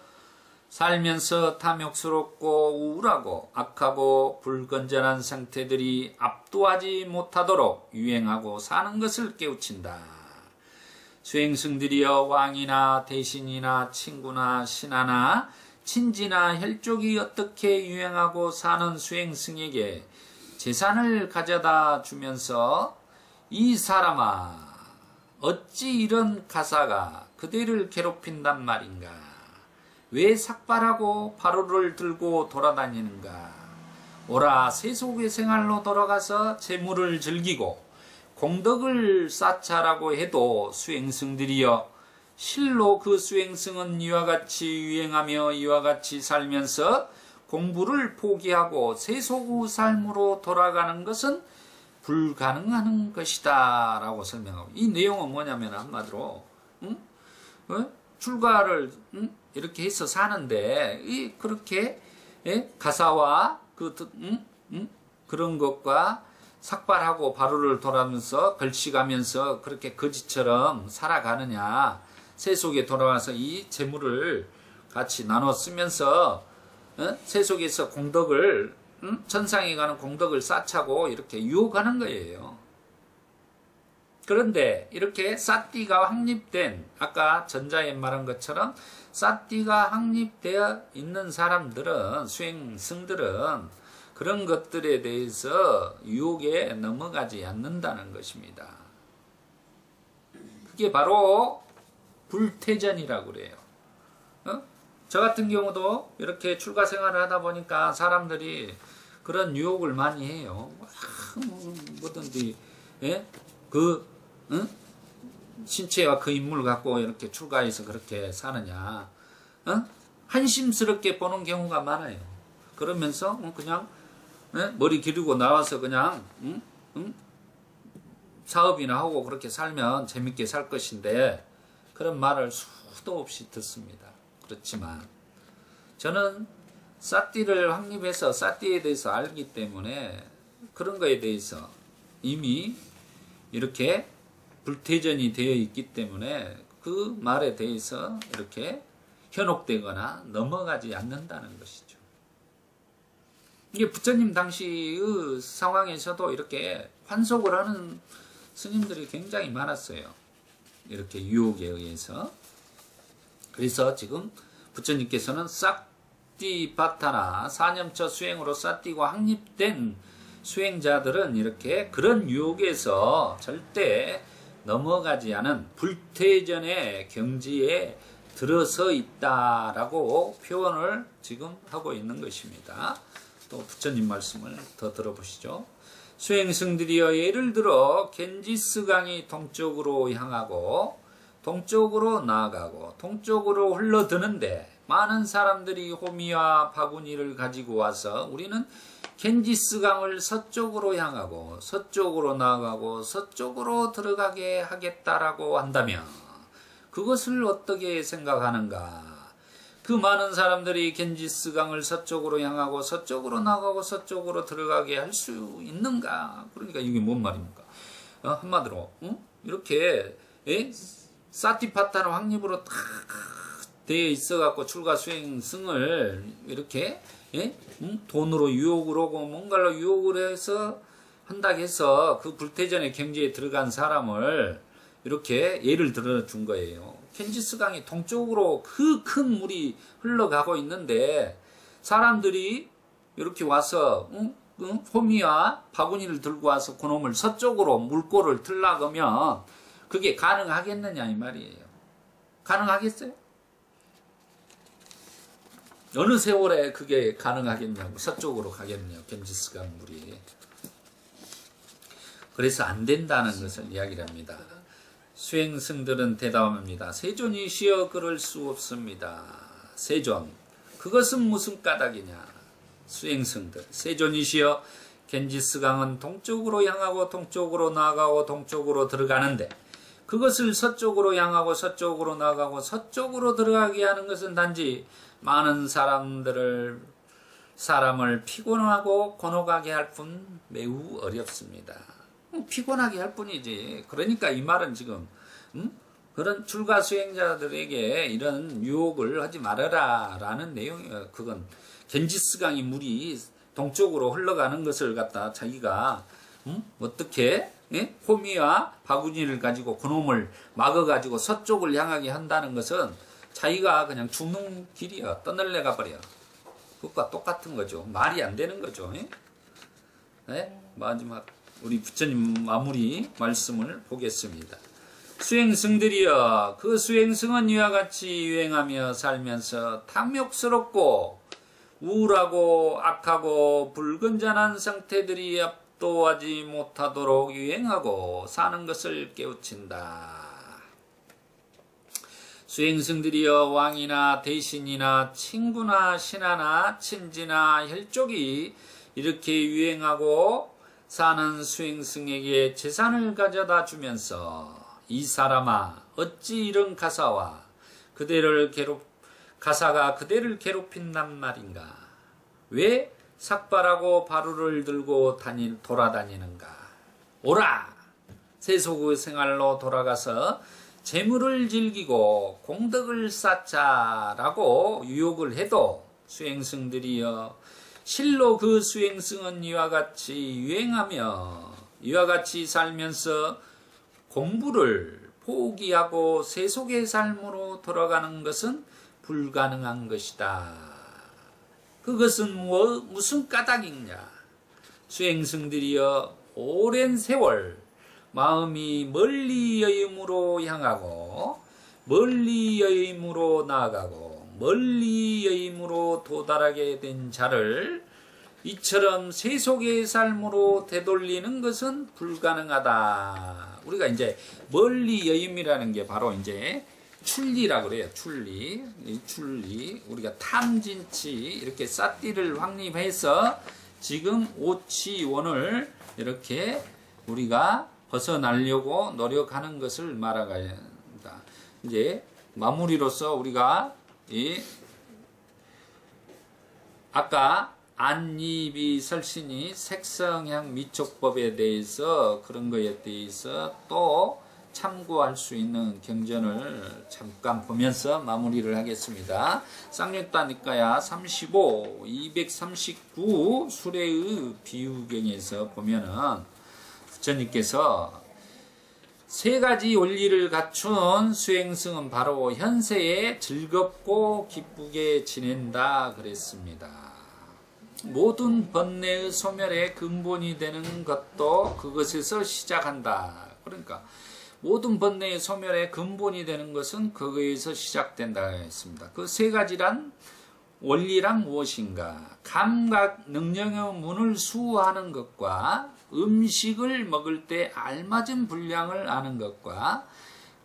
살면서 탐욕스럽고 우울하고 악하고 불건전한 상태들이 압도하지 못하도록 유행하고 사는 것을 깨우친다. 수행승들이여 왕이나 대신이나 친구나 신하나 친지나 혈족이 어떻게 유행하고 사는 수행승에게 재산을 가져다 주면서 이 사람아 어찌 이런 가사가 그대를 괴롭힌단 말인가? 왜 삭발하고 바로를 들고 돌아다니는가? 오라 세속의 생활로 돌아가서 재물을 즐기고 공덕을 쌓자라고 해도 수행승들이여 실로 그 수행승은 이와 같이 유행하며 이와 같이 살면서 공부를 포기하고 세속의 삶으로 돌아가는 것은 불가능한 것이다 라고 설명하고, 이 내용은 뭐냐면 한마디로 출가를 이렇게 해서 사는데 그렇게 가사와 그런 것과 삭발하고 바로를 돌아면서 걸치가면서 그렇게 거지처럼 살아가느냐, 세속에 돌아와서 이 재물을 같이 나눠 쓰면서 세속에서 공덕을 천상에 가는 공덕을 쌓자고 이렇게 유혹하는 거예요. 그런데 이렇게 사띠가 확립된 아까 전자에 말한 것처럼 사띠가 확립되어 있는 사람들은 수행승들은 그런 것들에 대해서 유혹에 넘어가지 않는다는 것입니다. 그게 바로 불태전이라고 그래요. 저 같은 경우도 이렇게 출가 생활을 하다 보니까 사람들이 그런 유혹을 많이 해요. 뭐든지 신체와 그 인물을 갖고 이렇게 출가해서 그렇게 사느냐, 한심스럽게 보는 경우가 많아요. 그러면서 그냥 머리 기르고 나와서 그냥 사업이나 하고 그렇게 살면 재밌게 살 것인데 그런 말을 수도 없이 듣습니다. 그렇지만 저는 사띠를 확립해서 사띠에 대해서 알기 때문에 그런 거에 대해서 이미 이렇게 불태전이 되어 있기 때문에 그 말에 대해서 이렇게 현혹되거나 넘어가지 않는다는 것이죠. 이게 부처님 당시의 상황에서도 이렇게 환속을 하는 스님들이 굉장히 많았어요. 이렇게 유혹에 의해서. 그래서 지금 부처님께서는 사띠바타나 사념처 수행으로 사띠가 확립된 수행자들은 이렇게 그런 유혹에서 절대 넘어가지 않은 불태전의 경지에 들어서 있다라고 표현을 지금 하고 있는 것입니다. 또 부처님 말씀을 더 들어보시죠. 수행승들이여 예를 들어 겐지스강이 동쪽으로 향하고 동쪽으로 나아가고 동쪽으로 흘러드는데 많은 사람들이 호미와 바구니를 가지고 와서 우리는 겐지스강을 서쪽으로 향하고 서쪽으로 나아가고 서쪽으로 들어가게 하겠다라고 한다면 그것을 어떻게 생각하는가? 그 많은 사람들이 겐지스강을 서쪽으로 향하고 서쪽으로 나가고 서쪽으로 들어가게 할 수 있는가? 그러니까 이게 뭔 말입니까? 한마디로 이렇게 사티파타나 확립으로 딱 되어 있어갖고 출가 수행승을 이렇게 돈으로 유혹을 하고 뭔가로 유혹을 해서 한다 해서 그 불태전의 경지에 들어간 사람을 이렇게 예를 들어 준 거예요. 겐지스강이 동쪽으로 그 큰 물이 흘러가고 있는데 사람들이 이렇게 와서 호미와 바구니를 들고 와서 그놈을 서쪽으로 물꼬를 틀라가면 그게 가능하겠느냐 이 말이에요. 가능하겠어요? 어느 세월에 그게 가능하겠냐고 서쪽으로 가겠냐고 겐지스강 물이. 그래서 안 된다는 것을 이야기를 합니다. 수행승들은 대답합니다. 세존이시여 그럴 수 없습니다. 세존 그것은 무슨 까닭이냐. 수행승들 세존이시여 겐지스강은 동쪽으로 향하고 동쪽으로 나아가고 동쪽으로 들어가는데 그것을 서쪽으로 향하고 서쪽으로 나아가고 서쪽으로 들어가게 하는 것은 단지 많은 사람을 피곤하고 곤혹하게 할 뿐 매우 어렵습니다. 피곤하게 할 뿐이지. 그러니까 이 말은 지금 그런 출가 수행자들에게 이런 유혹을 하지 말아라 라는 내용이에요. 그건 겐지스강이 물이 동쪽으로 흘러가는 것을 갖다 자기가 어떻게 호미와 바구니를 가지고 그놈을 막아가지고 서쪽을 향하게 한다는 것은 자기가 그냥 죽는 길이야. 떠날래가 버려. 그것과 똑같은 거죠. 말이 안 되는 거죠. 마지막 우리 부처님 마무리 말씀을 보겠습니다. 수행승들이여 그 수행승은 이와 같이 유행하며 살면서 탐욕스럽고 우울하고 악하고 불건전한 상태들이 압도하지 못하도록 유행하고 사는 것을 깨우친다. 수행승들이여 왕이나 대신이나 친구나 신하나 친지나 혈족이 이렇게 유행하고 사는 수행승에게 재산을 가져다 주면서 이 사람아 어찌 이런 가사가 그대를 괴롭힌단 말인가? 왜 삭발하고 바루를 들고 돌아다니는가? 오라! 세속의 생활로 돌아가서 재물을 즐기고 공덕을 쌓자라고 유혹을 해도 수행승들이여 실로 그 수행승은 이와 같이 유행하며 이와 같이 살면서 공부를 포기하고 세속의 삶으로 돌아가는 것은 불가능한 것이다. 그것은 무슨 까닭이냐? 수행승들이여 오랜 세월 마음이 멀리 여임으로 향하고 멀리 여임으로 나아가고 멀리 여임으로 도달하게 된 자를 이처럼 세속의 삶으로 되돌리는 것은 불가능하다. 우리가 이제 멀리 여임이라는 게 바로 이제 출리라고 그래요. 출리. 이 출리. 우리가 탐진치 이렇게 삿띠를 확립해서 지금 오치원을 이렇게 우리가 벗어나려고 노력하는 것을 말하가야 합니다. 이제 마무리로서 우리가 아까 안니비 설신이 색성향 미촉법에 대해서 그런 거에 대해서 또 참고할 수 있는 경전을 잠깐 보면서 마무리를 하겠습니다. 쌍육다니까야 35, 239 수레의 비유경에서 보면은 부처님께서 세 가지 원리를 갖춘 수행승은 바로 현세에 즐겁고 기쁘게 지낸다 그랬습니다. 모든 번뇌의 소멸의 근본이 되는 것도 그것에서 시작한다. 그러니까 모든 번뇌의 소멸의 근본이 되는 것은 그거에서 시작된다 했습니다. 그 세 가지란 원리란 무엇인가? 감각 능력의 문을 수호하는 것과 음식을 먹을 때 알맞은 분량을 아는 것과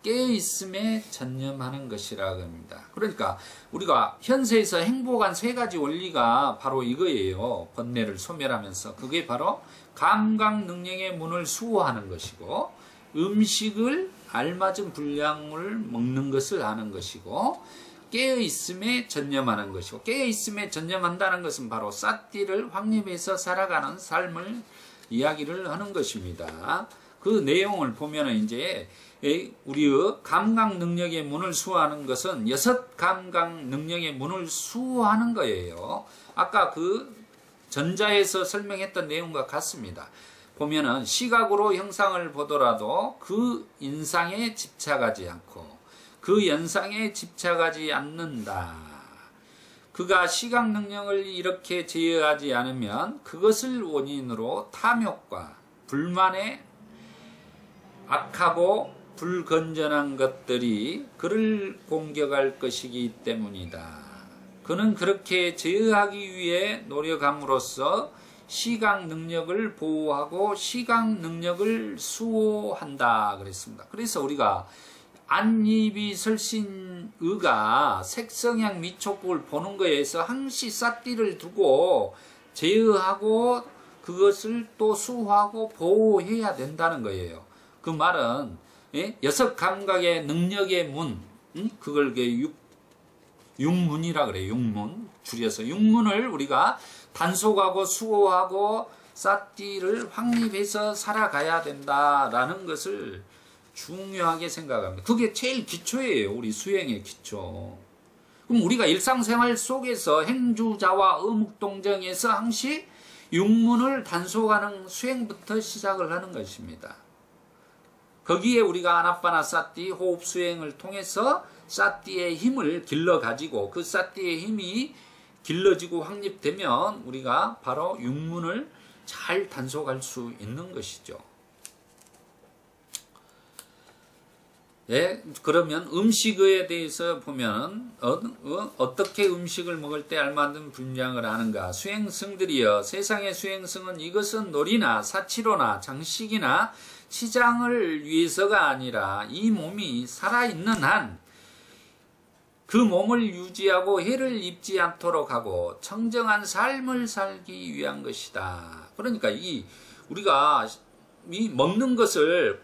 깨어있음에 전념하는 것이라고 합니다. 그러니까 우리가 현세에서 행복한 세 가지 원리가 바로 이거예요. 번뇌를 소멸하면서 그게 바로 감각 능력의 문을 수호하는 것이고 음식을 알맞은 분량을 먹는 것을 아는 것이고 깨어있음에 전념하는 것이고 깨어있음에 전념한다는 것은 바로 삿띠를 확립해서 살아가는 삶을 이야기를 하는 것입니다. 그 내용을 보면은 이제 우리의 감각 능력의 문을 수호하는 것은 여섯 감각 능력의 문을 수호하는 거예요. 아까 그 전자에서 설명했던 내용과 같습니다. 보면은 시각으로 형상을 보더라도 그 인상에 집착하지 않고 그 연상에 집착하지 않는다. 그가 시각 능력을 이렇게 제어하지 않으면 그것을 원인으로 탐욕과 불만에 악하고 불건전한 것들이 그를 공격할 것이기 때문이다. 그는 그렇게 제어하기 위해 노력함으로써 시각 능력을 보호하고 시각 능력을 수호한다 그랬습니다. 그래서 우리가 안니비 설신의가 색성향 미촉국을 보는 거에서 항시 삿띠를 두고 제어하고 그것을 또 수호하고 보호해야 된다는 거예요. 그 말은 여섯 감각의 능력의 문, 그걸 육문이라 그래요. 육문 줄여서 육문을 우리가 단속하고 수호하고 삿띠를 확립해서 살아가야 된다라는 것을 중요하게 생각합니다. 그게 제일 기초예요. 우리 수행의 기초. 그럼 우리가 일상생활 속에서 행주자와 어묵동정에서 항시 육문을 단속하는 수행부터 시작을 하는 것입니다. 거기에 우리가 아나빠나 삿띠 호흡 수행을 통해서 삿띠의 힘을 길러가지고 그 삿띠의 힘이 길러지고 확립되면 우리가 바로 육문을 잘 단속할 수 있는 것이죠. 예, 그러면 음식에 대해서 보면 어떻게 음식을 먹을 때 알맞은 분량을 아는가? 수행승들이여 세상의 수행승은 이것은 놀이나 사치로나 장식이나 치장을 위해서가 아니라 이 몸이 살아있는 한 그 몸을 유지하고 해를 입지 않도록 하고 청정한 삶을 살기 위한 것이다. 그러니까 우리가 이 먹는 것을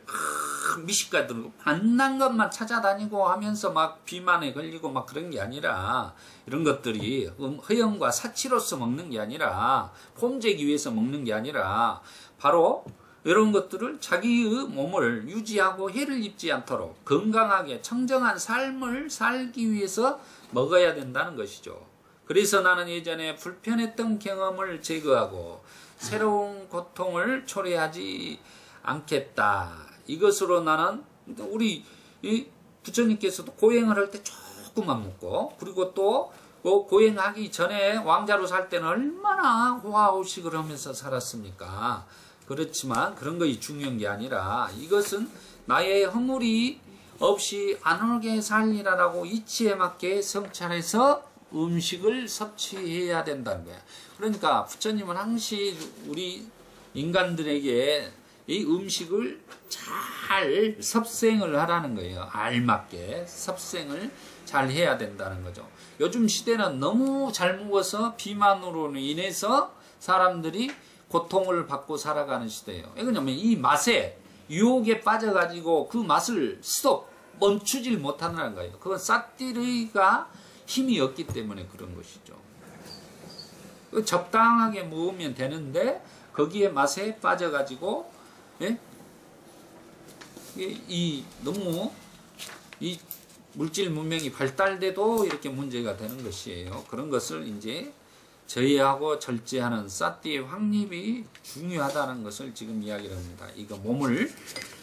미식가 들고 만난 것만 찾아다니고 하면서 막 비만에 걸리고 막 그런 게 아니라 이런 것들이 허영과 사치로서 먹는 게 아니라 폼재기 위해서 먹는 게 아니라 바로 이런 것들을 자기의 몸을 유지하고 해를 입지 않도록 건강하게 청정한 삶을 살기 위해서 먹어야 된다는 것이죠. 그래서 나는 예전에 불편했던 경험을 제거하고 새로운 고통을 초래하지 않겠다. 이것으로 나는 우리 이 부처님께서도 고행을 할 때 조금만 묻고, 그리고 또 고행하기 전에 왕자로 살 때는 얼마나 호화호식을 하면서 살았습니까? 그렇지만 그런 것이 중요한 게 아니라 이것은 나의 허물이 없이 안오게 살리라라고 이치에 맞게 성찰해서 음식을 섭취해야 된다는 거야. 그러니까 부처님은 항시 우리 인간들에게 이 음식을 잘 섭생을 하라는 거예요. 알맞게 섭생을 잘 해야 된다는 거죠. 요즘 시대는 너무 잘 먹어서 비만으로 인해서 사람들이 고통을 받고 살아가는 시대예요. 왜냐면 이 맛에 유혹에 빠져가지고 그 맛을 멈추질 못한다는 거예요. 그건 삿띠르가 힘이 없기 때문에 그런 것이죠. 적당하게 먹으면 되는데 거기에 맛에 빠져가지고 너무 이 물질 문명이 발달돼도 이렇게 문제가 되는 것이에요. 그런 것을 이제 저해하고 절제하는 삿띠의 확립이 중요하다는 것을 지금 이야기를 합니다. 이거 몸을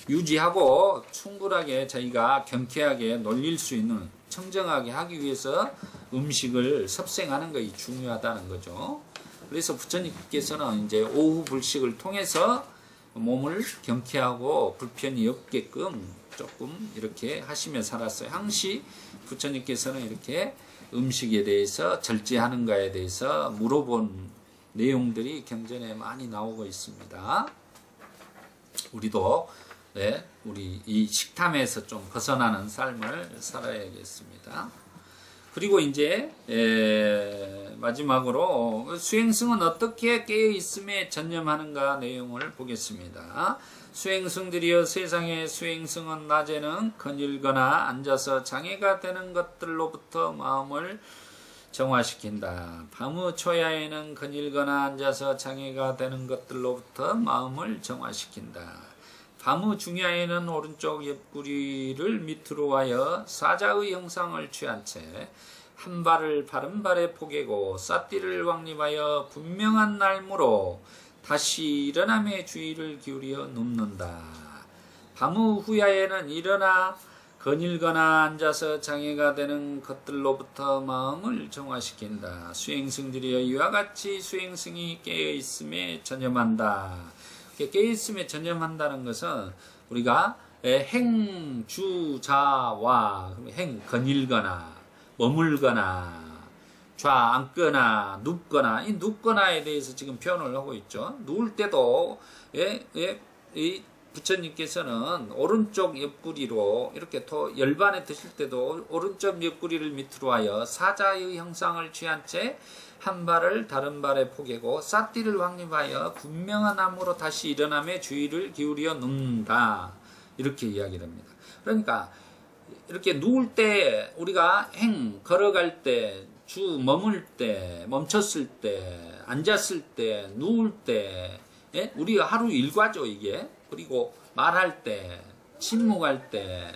유지하고 충분하게 저희가 경쾌하게 놀릴 수 있는, 청정하게 하기 위해서 음식을 섭생하는 것이 중요하다는 거죠. 그래서 부처님께서는 이제 오후 불식을 통해서 몸을 경쾌하고 불편이 없게끔 조금 이렇게 하시며 살았어요. 항시 부처님께서는 이렇게 음식에 대해서 절제하는가에 대해서 물어본 내용들이 경전에 많이 나오고 있습니다. 우리도 우리 이 식탐에서 좀 벗어나는 삶을 살아야겠습니다. 그리고 이제 마지막으로 수행승은 어떻게 깨어있음에 전념하는가 내용을 보겠습니다. 수행승들이여 세상의 수행승은 낮에는 거닐거나 앉아서 장애가 되는 것들로부터 마음을 정화시킨다. 밤의 초야에는 거닐거나 앉아서 장애가 되는 것들로부터 마음을 정화시킨다. 밤의 중야에는 오른쪽 옆구리를 밑으로 하여 사자의 형상을 취한 채 한 발을 바른 발에 포개고 삿띠를 확립하여 분명한 날무로 다시 일어남에 주의를 기울여 눕는다. 밤의 후야에는 일어나 거닐거나 앉아서 장애가 되는 것들로부터 마음을 정화시킨다. 수행승들이여 이와 같이 수행승이 깨어있음에 전념한다. 깨어있음에 전념한다는 것은 우리가 행, 주, 자, 와, 행, 거닐거나 머물거나 앉거나 눕거나, 이 눕거나에 대해서 지금 표현을 하고 있죠. 누울 때도 이 부처님께서는 오른쪽 옆구리로 이렇게 열반에 드실 때도 오른쪽 옆구리를 밑으로 하여 사자의 형상을 취한 채 한 발을 다른 발에 포개고 삿띠를 확립하여 분명한 암으로 다시 일어남에 주의를 기울여 눕는다. 이렇게 이야기를 합니다. 그러니까 이렇게 누울 때 우리가 걸어갈 때, 머물 때, 멈췄을 때, 앉았을 때, 누울 때, 우리가 하루 일과죠 이게. 그리고 말할 때, 침묵할 때,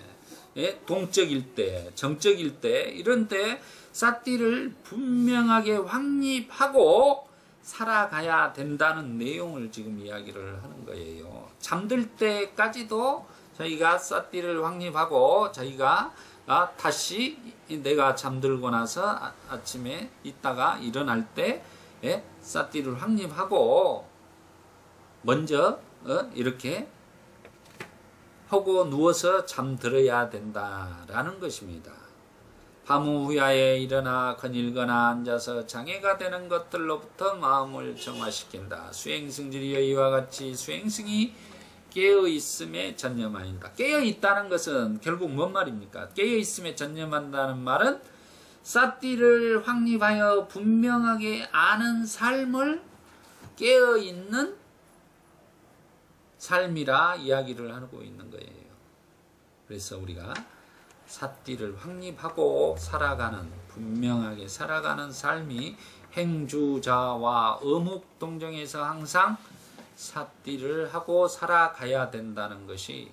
동적일 때, 정적일 때, 이런 때 삿띠를 분명하게 확립하고 살아가야 된다는 내용을 지금 이야기를 하는 거예요. 잠들 때까지도 저희가 삿띠를 확립하고 저희가 다시 내가 잠들고 나서 아침에 있다가 일어날 때 삿띠를 확립하고 먼저 이렇게 하고 누워서 잠들어야 된다라는 것입니다. 밤 후야에 일어나 거닐거나 앉아서 장애가 되는 것들로부터 마음을 정화시킨다. 수행승들이여 이와 같이 수행승이 깨어있음에 전념한다. 깨어있다는 것은 결국 뭔 말입니까? 깨어있음에 전념한다는 말은 삿띠를 확립하여 분명하게 아는 삶을 깨어있는 삶이라 이야기를 하고 있는 거예요. 그래서 우리가 삿띠를 확립하고 살아가는, 분명하게 살아가는 삶이 행주자와 어묵동정에서 항상 삿띠를 하고 살아가야 된다는 것이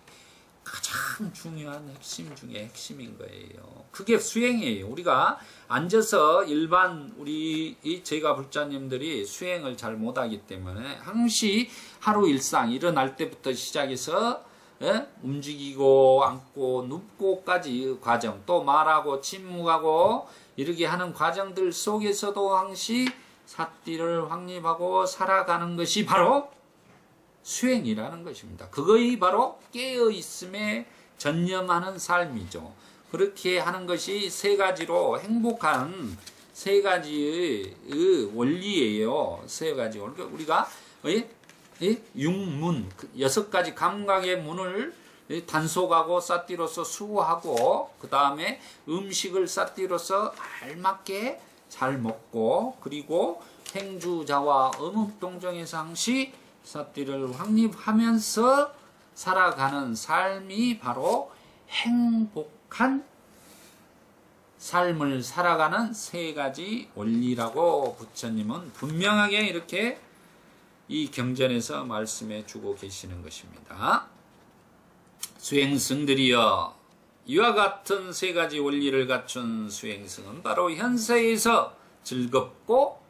가장 중요한 핵심 중에 핵심인 거예요. 그게 수행이에요. 우리가 앉아서 일반 우리 저희가 불자님들이 수행을 잘 못하기 때문에 항시 하루 일상 일어날 때부터 시작해서 움직이고 앉고 눕고까지 과정, 또 말하고 침묵하고 이렇게 하는 과정들 속에서도 항시 사띠를 확립하고 살아가는 것이 바로 수행이라는 것입니다. 그것이 바로 깨어있음에 전념하는 삶이죠. 그렇게 하는 것이 세 가지로 행복한 세 가지의 원리예요. 세 가지 원리. 우리가 육문, 6가지 감각의 문을 단속하고 사띠로서 수호하고, 그 다음에 음식을 사띠로서 알맞게 잘 먹고, 그리고 행주자와 어묵동정에서 항시 사띠를 확립하면서 살아가는 삶이 바로 행복한 삶을 살아가는 세 가지 원리라고 부처님은 분명하게 이렇게 이 경전에서 말씀해 주고 계시는 것입니다. 수행승들이여, 이와 같은 세 가지 원리를 갖춘 수행승은 바로 현세에서 즐겁고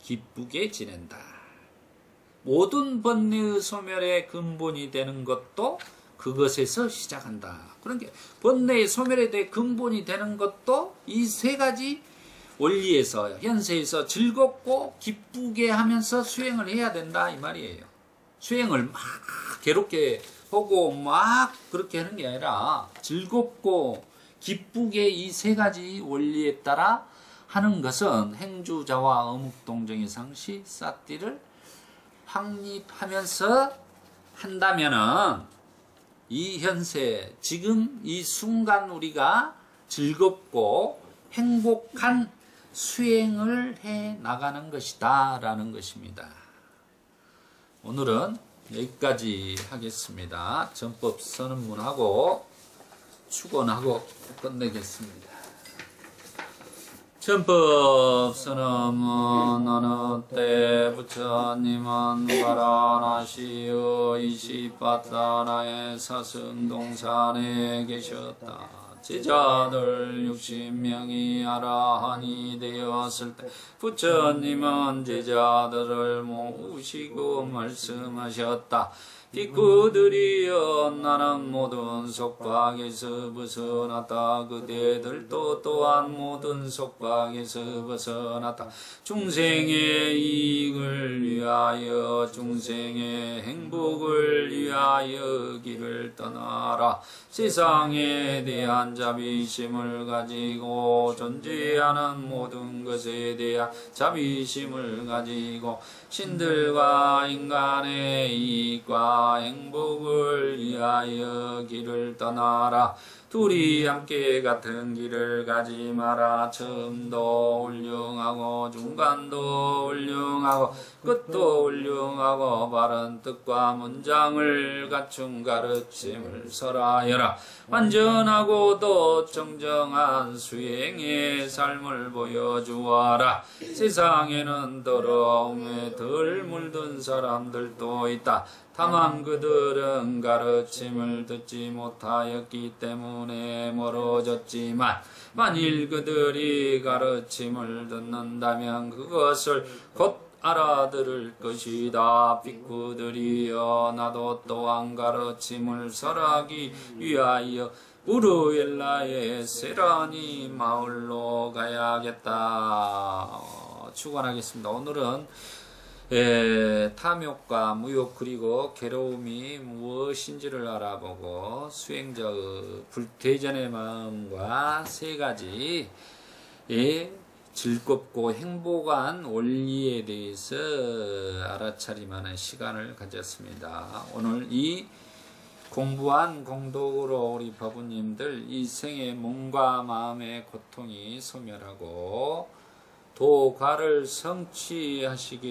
기쁘게 지낸다. 모든 번뇌의 소멸의 근본이 되는 것도 그것에서 시작한다. 그러니까 번뇌의 소멸에 대해 근본이 되는 것도 이 세 가지 원리에서, 현세에서 즐겁고 기쁘게 하면서 수행을 해야 된다 이 말이에요. 수행을 막 괴롭게 하고 막 그렇게 하는 게 아니라 즐겁고 기쁘게 이 세 가지 원리에 따라 하는 것은 행주자와 어묵동정의 상시 사띠를 확립하면서 한다면은 이 현세, 지금 이 순간 우리가 즐겁고 행복한 수행을 해 나가는 것이다 라는 것입니다. 오늘은 여기까지 하겠습니다. 전법 선언문하고 축원하고 끝내겠습니다. 전법 선언문. 어느 때 부처님은 바라나시의 이시파타나의 사승동산에 계셨다. 제자들 60명이 아라한이 되었을 때 부처님은 제자들을 모으시고 말씀하셨다. 비구들이여, 나는 모든 속박에서 벗어났다. 그대들도 또한 모든 속박에서 벗어났다. 중생의 이익을 위하여, 중생의 행복을 위하여 길을 떠나라. 세상에 대한 자비심을 가지고, 존재하는 모든 것에 대한 자비심을 가지고, 신들과 인간의 이익과 행복을 위하여 길을 떠나라. 둘이 함께 같은 길을 가지 마라. 처음도 훌륭하고 중간도 훌륭하고 끝도 훌륭하고 바른 뜻과 문장을 갖춘 가르침을 설하여라. 완전하고 또 정정한 수행의 삶을 보여주어라. 세상에는 더러움에 덜 물든 사람들도 있다. 다만 그들은 가르침을 듣지 못하였기 때문에 멀어졌지만, 만일 그들이 가르침을 듣는다면 그것을 곧 알아들을 것이다. 비구들이여, 나도 또한 가르침을 설하기 위하여 우르엘라의 세라니 마을로 가야겠다. 축원하겠습니다. 오늘은 탐욕과 무욕 그리고 괴로움이 무엇인지를 알아보고 수행자의 불태전의 마음과 세 가지 즐겁고 행복한 원리에 대해서 알아차림하는 시간을 가졌습니다. 오늘 이 공부한 공덕으로 우리 법우님들 이 생의 몸과 마음의 고통이 소멸하고 도과를 성취하시기를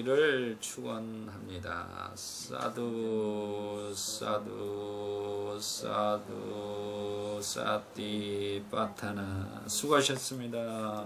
축원합니다. 사두 사두 사두 사띠 파타나. 수고하셨습니다.